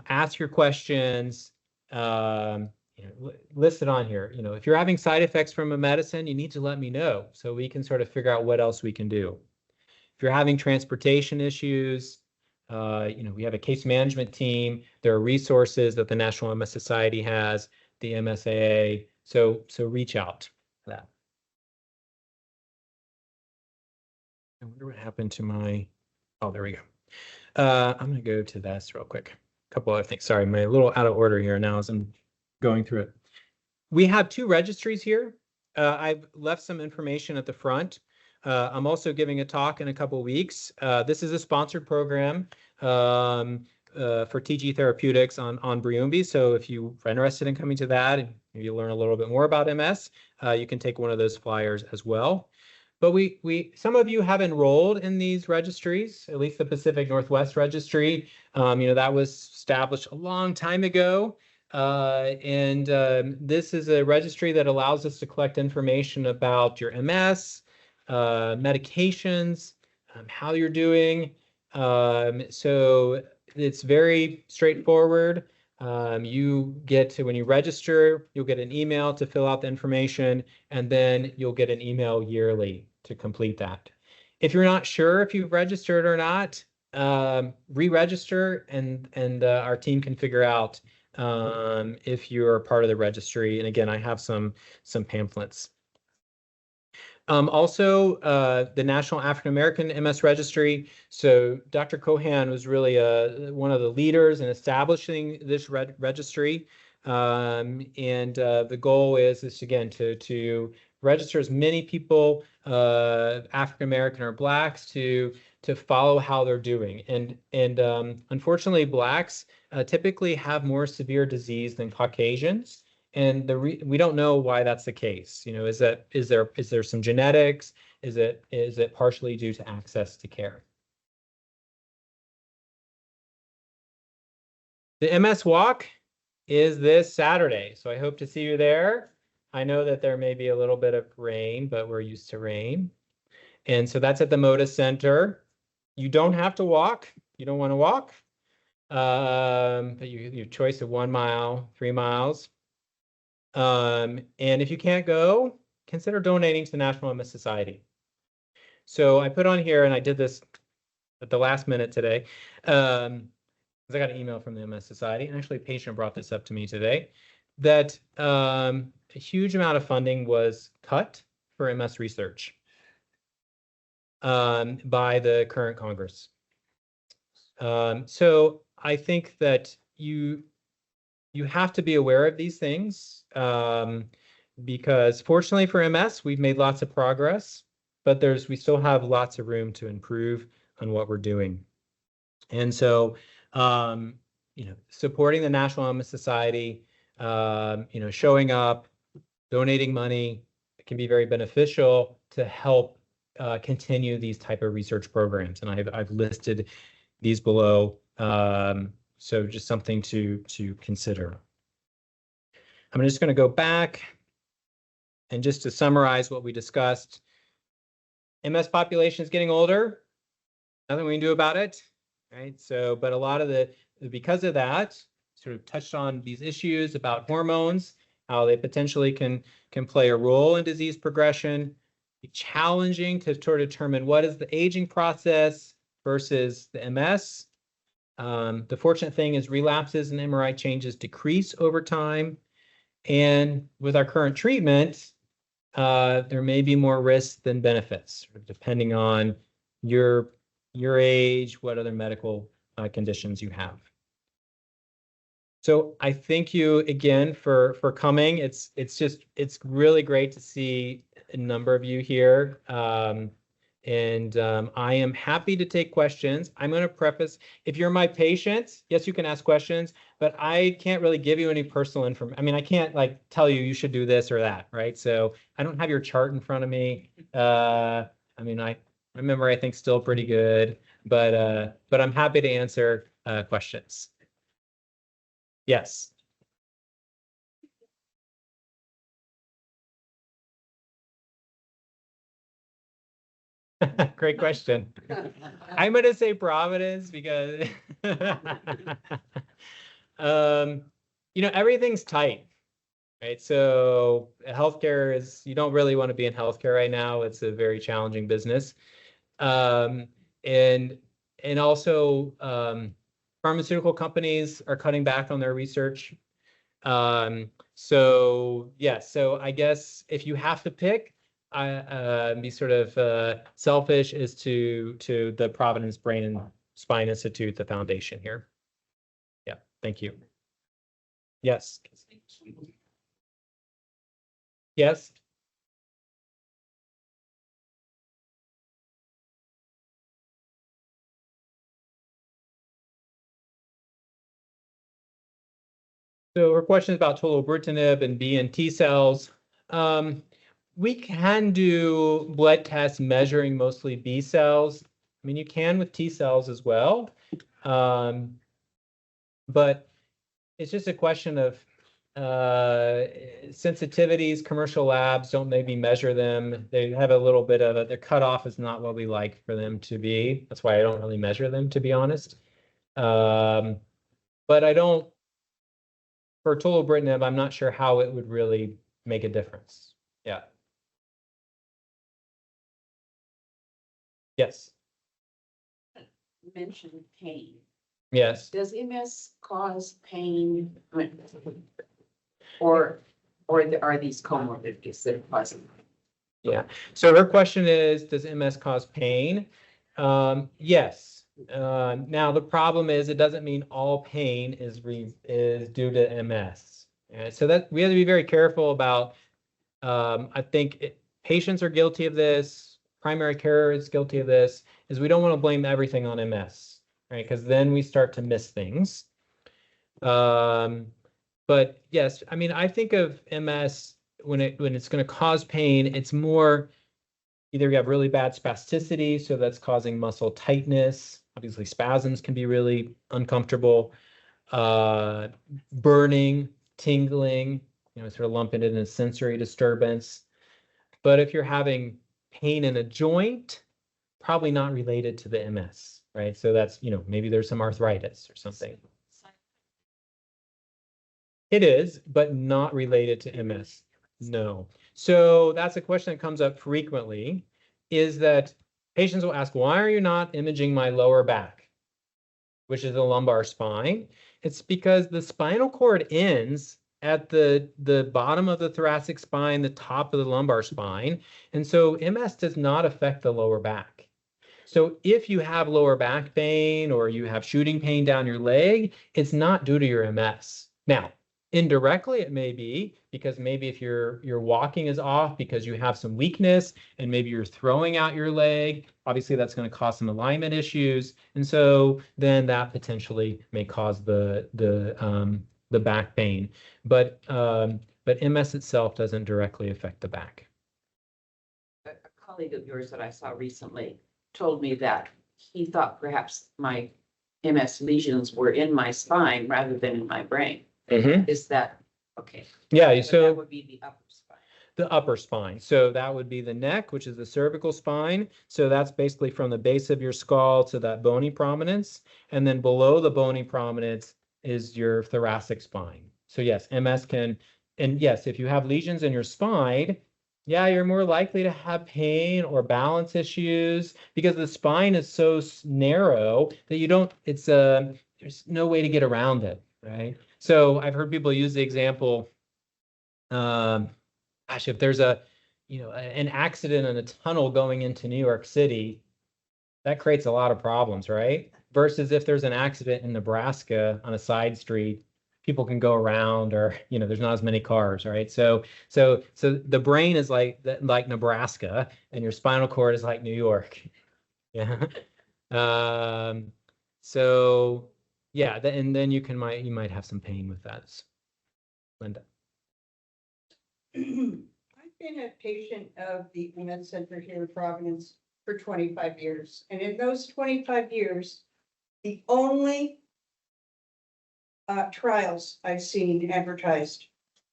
ask your questions, listed on here. If you're having side effects from a medicine, you need to let me know so we can sort of figure out what else we can do. If you're having transportation issues, we have a case management team. There are resources that the National MS Society has, the MSAA. So reach out for that. I wonder what happened to my, oh, there we go. I'm going to go to this real quick. A couple other things. Sorry, my little out of order here now as I'm going through it. We have 2 registries here. I've left some information at the front. I'm also giving a talk in a couple of weeks. This is a sponsored program for TG Therapeutics on Briumvi. So if you are interested in coming to that and you learn a little bit more about MS, you can take one of those flyers as well. But some of you have enrolled in these registries, at least the Pacific Northwest Registry. That was established a long time ago. This is a registry that allows us to collect information about your MS, medications, how you're doing. So it's very straightforward. When you register, you'll get an email to fill out the information, and then you'll get an email yearly to complete that. If you're not sure if you've registered or not, re-register, and our team can figure out if you're part of the registry. And again, I have some pamphlets. Also, the National African American MS Registry. So Dr. Cohan was really one of the leaders in establishing this registry. The goal is again, to register as many people, African American or Blacks, to follow how they're doing. Unfortunately, Blacks typically have more severe disease than Caucasians. And we don't know why that's the case. Is there some genetics? Is it partially due to access to care? The MS Walk is this Saturday, so I hope to see you there. I know that there may be a little bit of rain, but we're used to rain. And so that's at the Immunosenescence Center. You don't have to walk. You don't want to walk. But your choice of 1 mile, 3 miles. And if you can't go, consider donating to the National MS Society. So I put on here, and I did this at the last minute today, because I got an email from the MS Society, and actually a patient brought this up to me today, that a huge amount of funding was cut for MS research by the current Congress. So I think that you have to be aware of these things, because fortunately for MS, we've made lots of progress, but we still have lots of room to improve on what we're doing. And so, supporting the National MS Society, showing up, donating money, it can be very beneficial to help continue these type of research programs. And I've listed these below. So just something to consider. I'm just going to go back, and just to summarize what we discussed, MS population is getting older. Nothing we can do about it, right? So, but a lot of because of that, sort of touched on these issues about hormones, how they potentially can play a role in disease progression. It's challenging to sort of determine what is the aging process versus the MS. The fortunate thing is relapses and MRI changes decrease over time. And with our current treatment, there may be more risks than benefits, depending on your age, what other medical conditions you have. So I thank you again for coming. It's really great to see a number of you here. And I am happy to take questions. I'm going to preface, if you're my patient, yes, you can ask questions, but I can't really give you any personal information. I mean, I can't like tell you you should do this or that, right? So I don't have your chart in front of me. I mean, I remember, I think still pretty good, but I'm happy to answer questions. Yes. Great question. I'm going to say Providence because, everything's tight, right? So healthcare is, you don't really want to be in healthcare right now. It's a very challenging business. Um, and and also pharmaceutical companies are cutting back on their research. So yeah, so I guess if you have to pick, be sort of selfish is to the Providence Brain and Spine Institute, the foundation here. Yeah, thank you. Yes. Yes. So her question is about tolobrutinib and B and T cells. We can do blood tests measuring mostly B cells. I mean, you can with T cells as well. But it's just a question of sensitivities. Commercial labs don't maybe measure them. They have a little bit of their cutoff is not what we like for them to be. That's why I don't really measure them, to be honest. But I don't, for tolobrutinib, I'm not sure how it would really make a difference. Yeah. Yes. You mentioned pain. Yes. Does MS cause pain? Or are these comorbidities that are causing? Yeah. So her question is, does MS cause pain? Yes. Now the problem is it doesn't mean all pain is due to MS. So that we have to be very careful about. I think patients are guilty of this. Primary care is guilty of this. Is we don't want to blame everything on MS, right? Because then we start to miss things. But yes, I mean, I think of MS when it's going to cause pain, it's more either you have really bad spasticity, so that's causing muscle tightness. Obviously, spasms can be really uncomfortable. Burning, tingling, sort of lump it in a sensory disturbance. But if you're having pain in a joint, probably not related to the MS, right? So that's, maybe there's some arthritis or something. It is, but not related to MS. No. So that's a question that comes up frequently, is that patients will ask, why are you not imaging my lower back, which is the lumbar spine? It's because the spinal cord ends at the bottom of the thoracic spine, the top of the lumbar spine. And so MS does not affect the lower back. So if you have lower back pain or you have shooting pain down your leg, it's not due to your MS. Now, indirectly, it may be because maybe if your walking is off because you have some weakness and maybe you're throwing out your leg, obviously that's going to cause some alignment issues. And so then that potentially may cause the back pain. But MS itself doesn't directly affect the back. A colleague of yours that I saw recently told me that he thought perhaps my MS lesions were in my spine rather than in my brain. Mm-hmm. Is that okay? Yeah, so that would be the upper spine. The upper spine. So that would be the neck, which is the cervical spine. So that's basically from the base of your skull to that bony prominence. And then below the bony prominence is your thoracic spine. So yes, MS can, and yes, if you have lesions in your spine, yeah, you're more likely to have pain or balance issues because the spine is so narrow that you don't, there's no way to get around it, right? So I've heard people use the example, gosh, if there's an accident in a tunnel going into New York City, that creates a lot of problems, right? Versus if there's an accident in Nebraska on a side street, people can go around, or there's not as many cars, right? So the brain is like Nebraska, and your spinal cord is like New York. Yeah. So yeah, and then you might have some pain with that. Linda. I've been a patient of the MS Center here in Providence for 25 years. And in those 25 years, the only trials I've seen advertised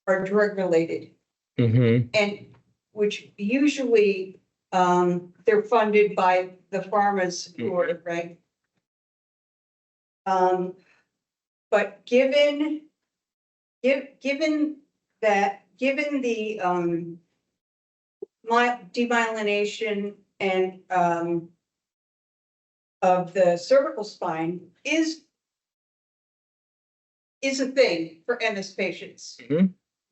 are drug related. And which usually they're funded by the pharmas who are right. But given the demyelination and of the cervical spine is a thing for MS patients.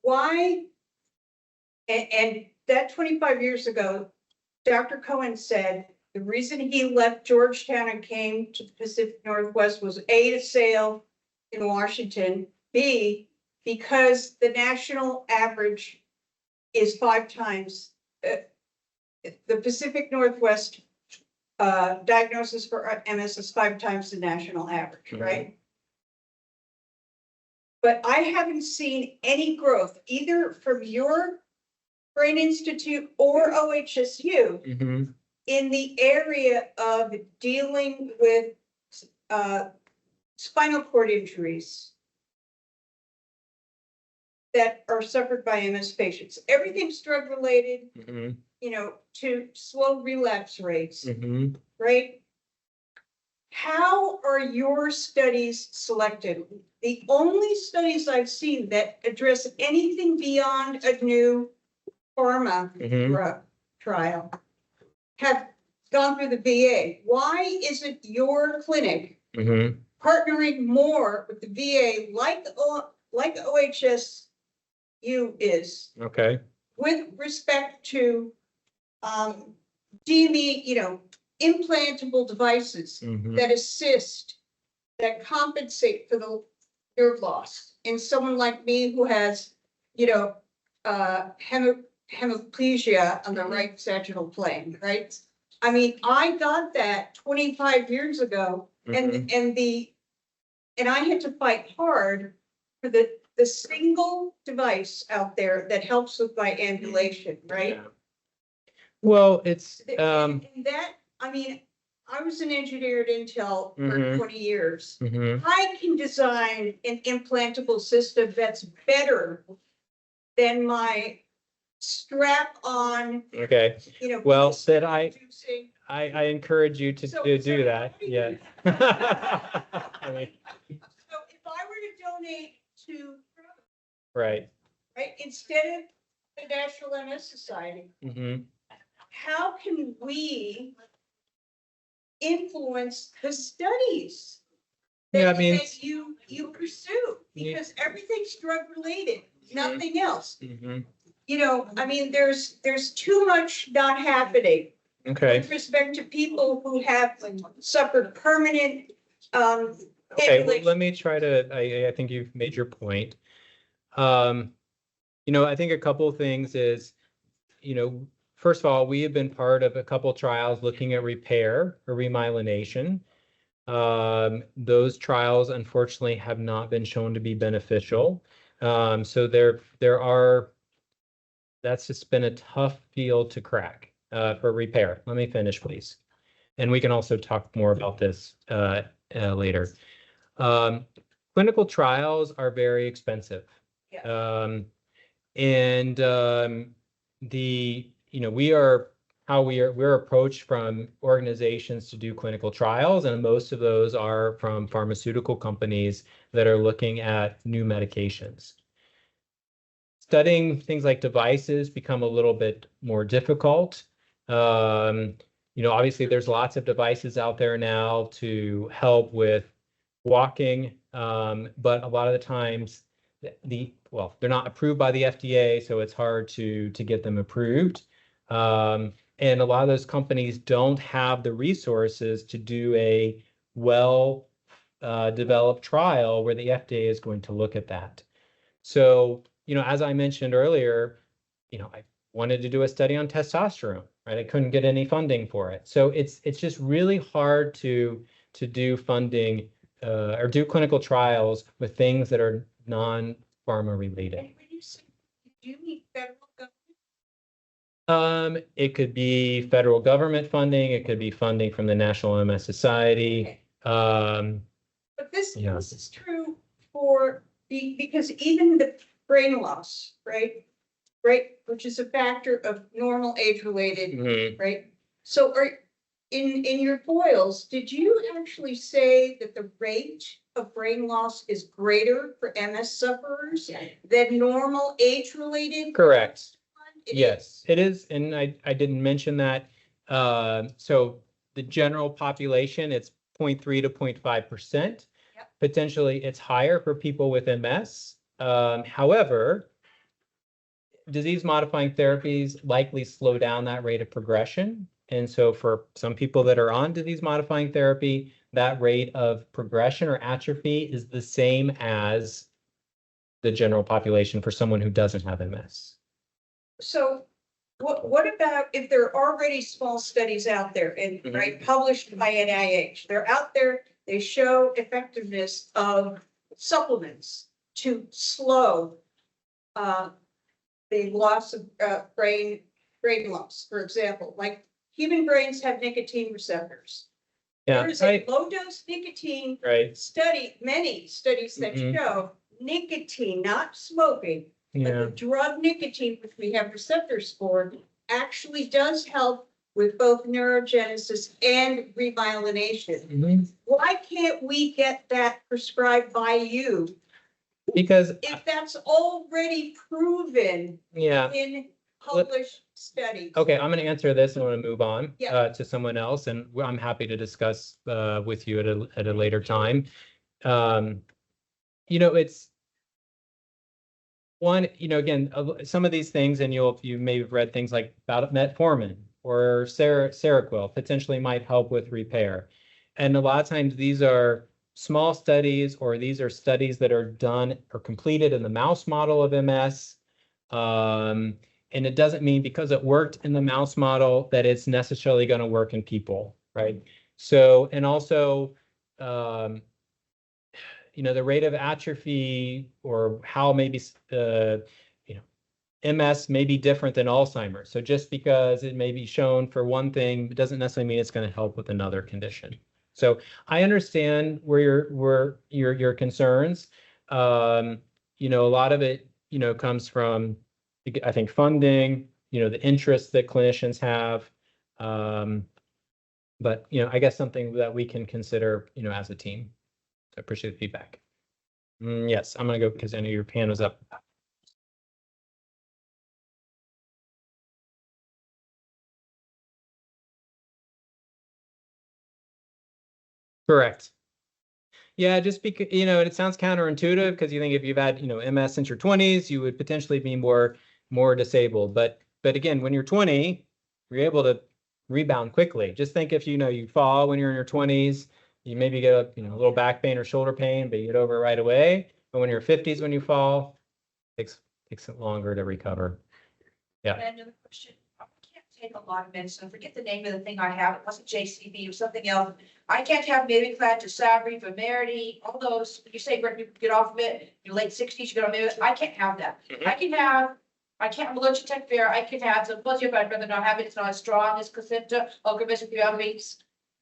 Why? And that 25 years ago, Dr. Cohen said the reason he left Georgetown and came to the Pacific Northwest was A, to sail in Washington, B, because the national average is 5 times, the Pacific Northwest diagnosis for MS is 5 times the national average, right? But I haven't seen any growth either from your Brain Institute or OHSU in the area of dealing with spinal cord injuries that are suffered by MS patients. Everything's drug related, to slow relapse rates, right? How are your studies selected? The only studies I've seen that address anything beyond a new pharma drug trial have gone through the VA. Why isn't your clinic partnering more with the VA like OHSU is? Okay. With respect to implantable devices that assist, that compensate for the nerve loss in someone like me who has, hemiplegia on the right sagittal plane, right? I mean, I got that 25 years ago, and I had to fight hard for the single device out there that helps with my ambulation, right? Yeah. Well, it's and that, I mean, I was an engineer at Intel for 20 years. I can design an implantable system that's better than my strap on. Okay. Well, then I encourage you to do that. Yeah. I mean, so if I were to donate to right, instead of the National MS Society, how can we influence the studies that you pursue? Because everything's drug related, nothing else. I mean, there's too much not happening. Okay. With respect to people who have suffered permanent okay, well, let me try to, I think you've made your point. I think a couple of things is, first of all, we have been part of a couple of trials looking at repair or remyelination. Those trials, unfortunately, have not been shown to be beneficial. So that's just been a tough field to crack for repair. Let me finish, please. And we can also talk more about this later. Clinical trials are very expensive. Yeah. We're approached from organizations to do clinical trials, and most of those are from pharmaceutical companies that are looking at new medications. Studying things like devices become a little bit more difficult. Obviously there's lots of devices out there now to help with walking, but a lot of the times they're not approved by the FDA, so it's hard to get them approved. And a lot of those companies don't have the resources to do a developed trial where the FDA is going to look at that. So, as I mentioned earlier, I wanted to do a study on testosterone, right? I couldn't get any funding for it. So it's just really hard to do funding or do clinical trials with things that are non-pharma related. And when you say, do you mean federal government? It could be federal government funding, it could be funding from the National MS Society. Okay. But Yeah. this is true for because even the brain loss, right? Right, which is a factor of normal age-related, Mhm. right? So in your foils, did you actually say that the rate of brain loss is greater for MS sufferers than normal age-related? Correct. It Yes, it is. And I didn't mention that. So the general population, it's 0.3 to 0.5%. Yep. Potentially, it's higher for people with MS. However, disease-modifying therapies likely slow down that rate of progression. And so for some people that are on disease-modifying therapy, that rate of progression or atrophy is the same as the general population for someone who doesn't have MS. So what about if there are already small studies out there and Mhm. right published by NIH? They're out there, they show effectiveness of supplements to slow the loss of brain loss, for example, like human brains have nicotine receptors. Yeah, There's a low dose nicotine right. study, many studies that Mhm. show nicotine, not smoking, but Yeah. the drug nicotine, which we have receptors for, actually does help with both neurogenesis and remyelination. Mhm. Why can't we get that prescribed by you Because, if that's already proven yeah, in published studies? okay, I'm going to answer this and I want to move on Yeah. to someone else, and I'm happy to discuss with you at a later time. It's one, again, some of these things, and you may have read things like about metformin or Seroquel potentially might help with repair. And a lot of times these are small studies, or these are studies that are done or completed in the mouse model of MS. And it doesn't mean because it worked in the mouse model that it's necessarily going to work in people, right? So, and also, the rate of atrophy or how maybe MS may be different than Alzheimer's. So just because it may be shown for one thing, it doesn't necessarily mean it's going to help with another condition. So I understand where your concerns. A lot of it, comes from, I think, funding, the interest that clinicians have. But, I guess something that we can consider, as a team. So I appreciate the feedback. Yes, I'm gonna go because I know your hand was up. Correct. Yeah, just because, and it sounds counterintuitive because you think if you've had, MS since your 20s, you would potentially be more disabled. But again, when you're 20, you're able to rebound quickly. Just think if you fall when you're in your 20s, you maybe get a little back pain or shoulder pain, but you get over it right away. But when you're 50s, when you fall, takes it longer to recover. Yeah. And another question, I can't take a lot of medicine, I forget the name of the thing I have, it wasn't JCB or something else. I can't have Maviclad, Tisabri, Vimerity, all those, you say, Greg, you get off of it, your late sixties, you get on Maviclad, I can't have that. Mhm. I can't have allergic to Tecfidera, I can have some fuzzy, but I'd rather not have it, it's not as strong as Kesimpta, Ocrevus, if you have weeks.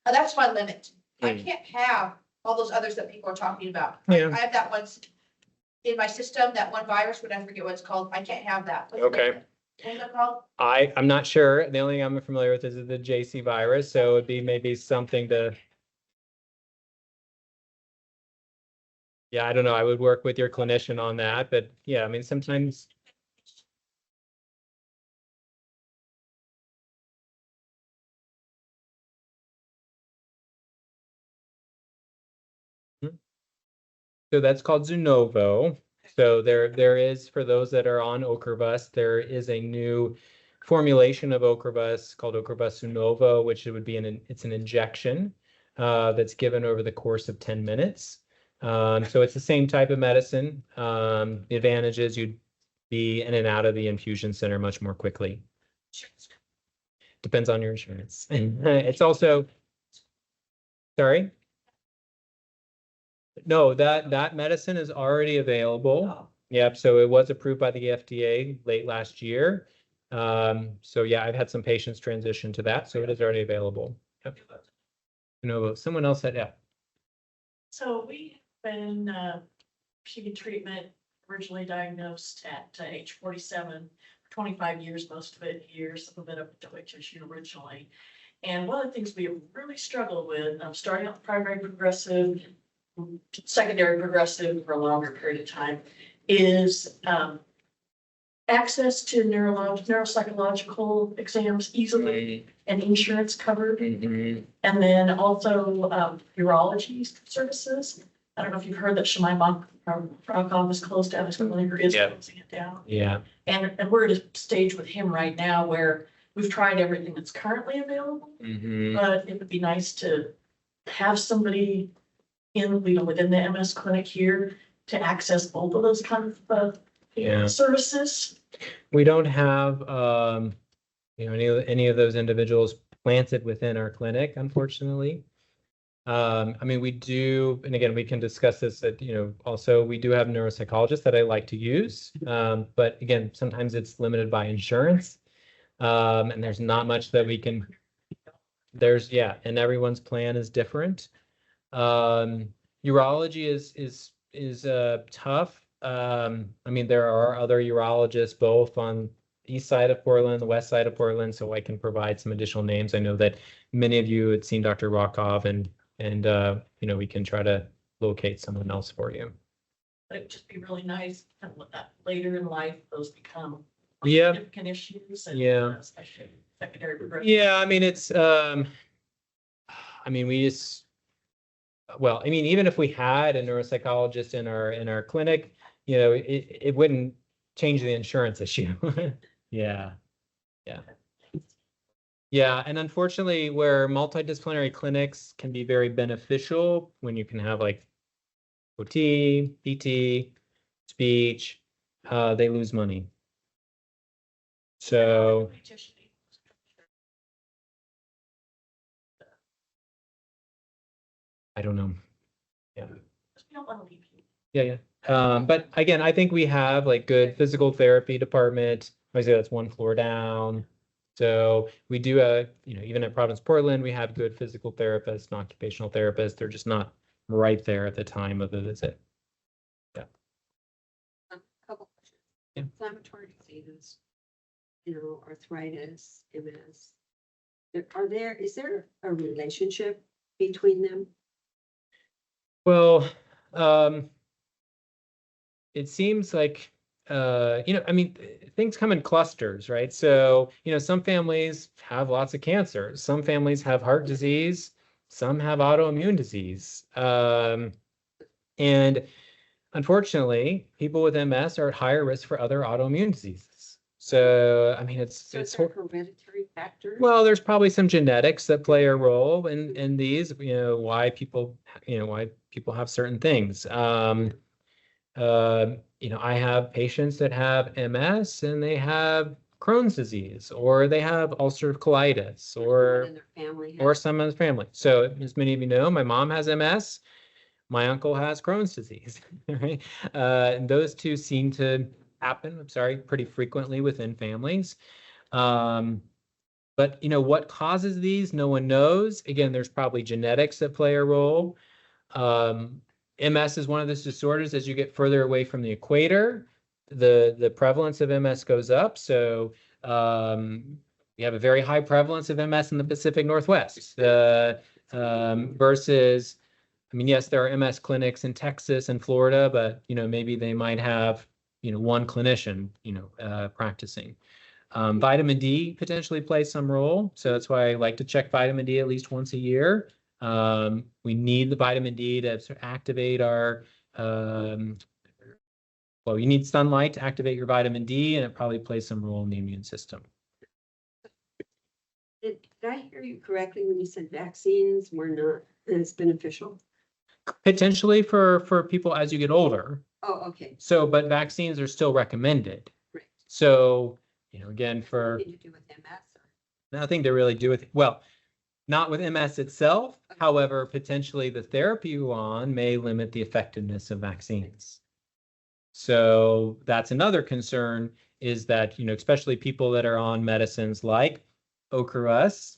That's my limit. I can't have all those others that people are talking about. Yeah. I have that once in my system, that one virus, but I forget what it's called, I can't have that. What's the Okay. name of it? What's it called? I'm not sure. The only thing I'm familiar with is the JC virus, so it'd be maybe something to. Yeah, I don't know. I would work with your clinician on that, but yeah, I mean, sometimes. So that's called Zunovo. So there is, for those that are on Ocrevus, there is a new formulation of Ocrevus called Ocrevus Zunovo, which it would be it's an injection. that's given over the course of 10 minutes. So it's the same type of medicine. The advantage is you'd be in and out of the infusion center much more quickly. Depends on your insurance. It's also, sorry? No, that medicine is already available. Oh. Yep, so it was approved by the FDA late last year. So yeah, I've had some patients transition to that, so it is already available. Yep. No, someone else said, yeah. So we have been receiving treatment, originally diagnosed at age 47, 25 years, most of it years, a bit of a twitch issue originally. And one of the things we have really struggled with, starting out primary progressive, secondary progressive for a longer period of time, is access to neuropsychological exams easily and insurance covered. And then also urology services. I don't know if you've heard that Shemaim Rock office closed down his clinic or is closing it down. Yeah. And we're at a stage with him right now where we've tried everything that's currently available, but it would be nice to have somebody within the MS clinic here to access both of those kind of services. We don't have any of those individuals planted within our clinic, unfortunately. I mean, we do, and again, we can discuss this at, also we do have neuropsychologists that I like to use. But again, sometimes it's limited by insurance. And there's not much that we can, and everyone's plan is different. Urology is tough. I mean, there are other urologists both on the east side of Portland, the west side of Portland, so I can provide some additional names. I know that many of you had seen Dr. Rokov, and we can try to locate someone else for you. It'd just be really nice that later in life those become significant issues. And, especially secondary progression. Yeah, I mean, it's even if we had a neuropsychologist in our clinic, it wouldn't change the insurance issue. Yeah. And unfortunately, where multidisciplinary clinics can be very beneficial when you can have like OT, PT, speech, they lose money. So I don't know. Yeah. Yeah. But again, I think we have like good physical therapy department. I say that's one floor down. So we do even at Providence Portland, we have good physical therapists and occupational therapists. They're just not right there at the time of the visit. Yeah. A couple questions. Yeah. Inflammatory diseases, arthritis, MS. Is there a relationship between them? Well, it seems like, I mean, things come in clusters, right? So, some families have lots of cancer. Some families have heart disease. Some have autoimmune disease. And unfortunately, people with MS are at higher risk for other autoimmune diseases. So, I mean, it's hereditary factors. Well, there's probably some genetics that play a role in these, why people have certain things. I have patients that have MS and they have Crohn's disease, or they have ulcerative colitis, or some in the family. So as many of you know, my mom has MS, my uncle has Crohn's disease, right? And those two seem to happen, pretty frequently within families. But what causes these, no one knows. Again, there's probably genetics that play a role. MS is one of those disorders. As you get further away from the equator, the prevalence of MS goes up. So we have a very high prevalence of MS in the Pacific Northwest versus, I mean, yes, there are MS clinics in Texas and Florida, but maybe they might have one clinician practicing. Vitamin D potentially plays some role, so that's why I like to check vitamin D at least once a year. We need the vitamin D to sort of activate our, you need sunlight to activate your vitamin D, and it probably plays some role in the immune system. Did I hear you you correctly when you said vaccines were not as beneficial? Potentially for people as you get older. Oh, okay, So, but vaccines are still recommended. great. So, again, for Nothing to do with MS or? nothing to really do with, well, not with MS itself. However, potentially the therapy you're on may limit the effectiveness of vaccines. So that's another concern, is that, especially people that are on medicines like Ocrevus,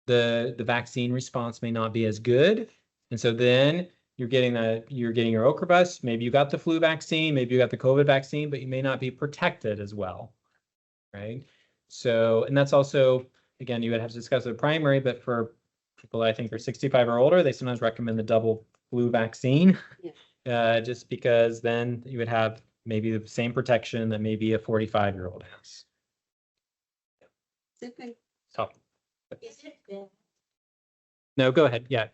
the vaccine response may not be as good. And so then you're getting your Ocrevus, maybe you got the flu vaccine, maybe you got the COVID vaccine, but you may not be protected as well, right? So, and that's also, again, you would have to discuss the primary, but for people I think are 65 or older, they sometimes recommend the double flu vaccine. Yeah. Just because then you would have maybe the same protection that maybe a 45-year-old has. Specific. So, Is it bad? no, go ahead. Yeah.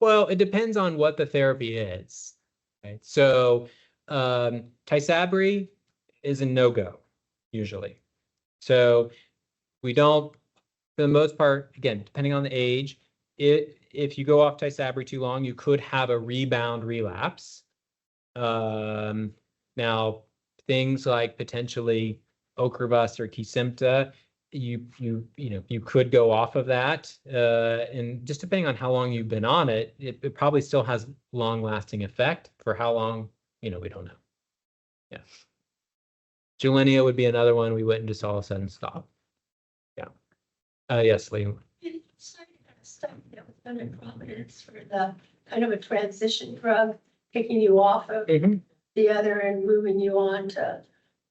Well, it depends on what the therapy is. Right? So, Tysabri is a no-go usually. So we don't, for the most part, again, depending on the age, if you go off Tysabri too long, you could have a rebound relapse. Now, things like potentially Ocrevus or Kesimpta, you could go off of that, and just depending on how long you've been on it, it probably still has long-lasting effect. For how long, we don't know. Yeah. Gilenya would be another one we wouldn't just all of a sudden stop. Yeah. Yes, Lee. You cited a study that was done in Providence for the kind of a transition drug, picking you off of the other and moving you on to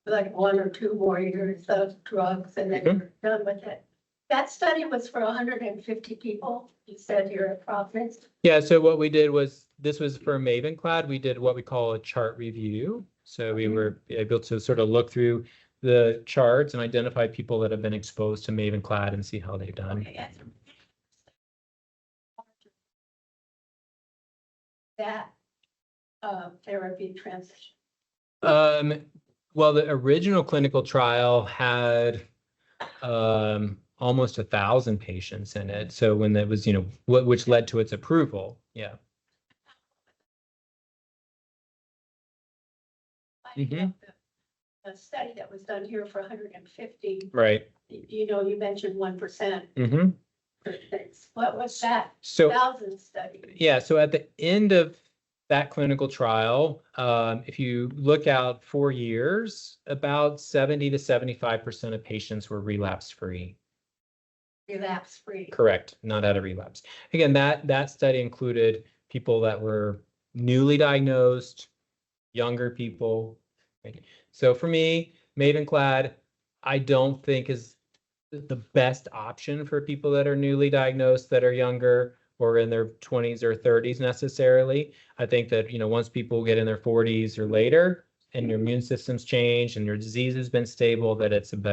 like 1 or 2 more years of drugs, and then you're done with it. That study was for 150 people, you said, here at Providence. Yeah, so what we did was, this was for Mavenclad, we did what we call a chart review. So we were able to sort of look through the charts and identify people that have been exposed to Mavenclad and see how they've done. Okay, that therapy transition. Well, the original clinical trial had almost 1,000 patients in it. So when that was, which led to its approval. Yeah. The study that was done here for 150, Right. you mentioned 1%. Mm-hmm. What was that So 1,000 study? yeah, so at the end of that clinical trial, if you look out 4 years, about 70 to 75% of patients were relapse-free. Relapse-free. Correct, not out of relapse. Again, that study included people that were newly diagnosed, younger people. Right? So for me, Mavenclad, I don't think is the best option for people that are newly diagnosed, that are younger or in their 20s or 30s necessarily. I think that, once people get in their 40s or later and your immune system's changed and your disease has been stable, that it's a better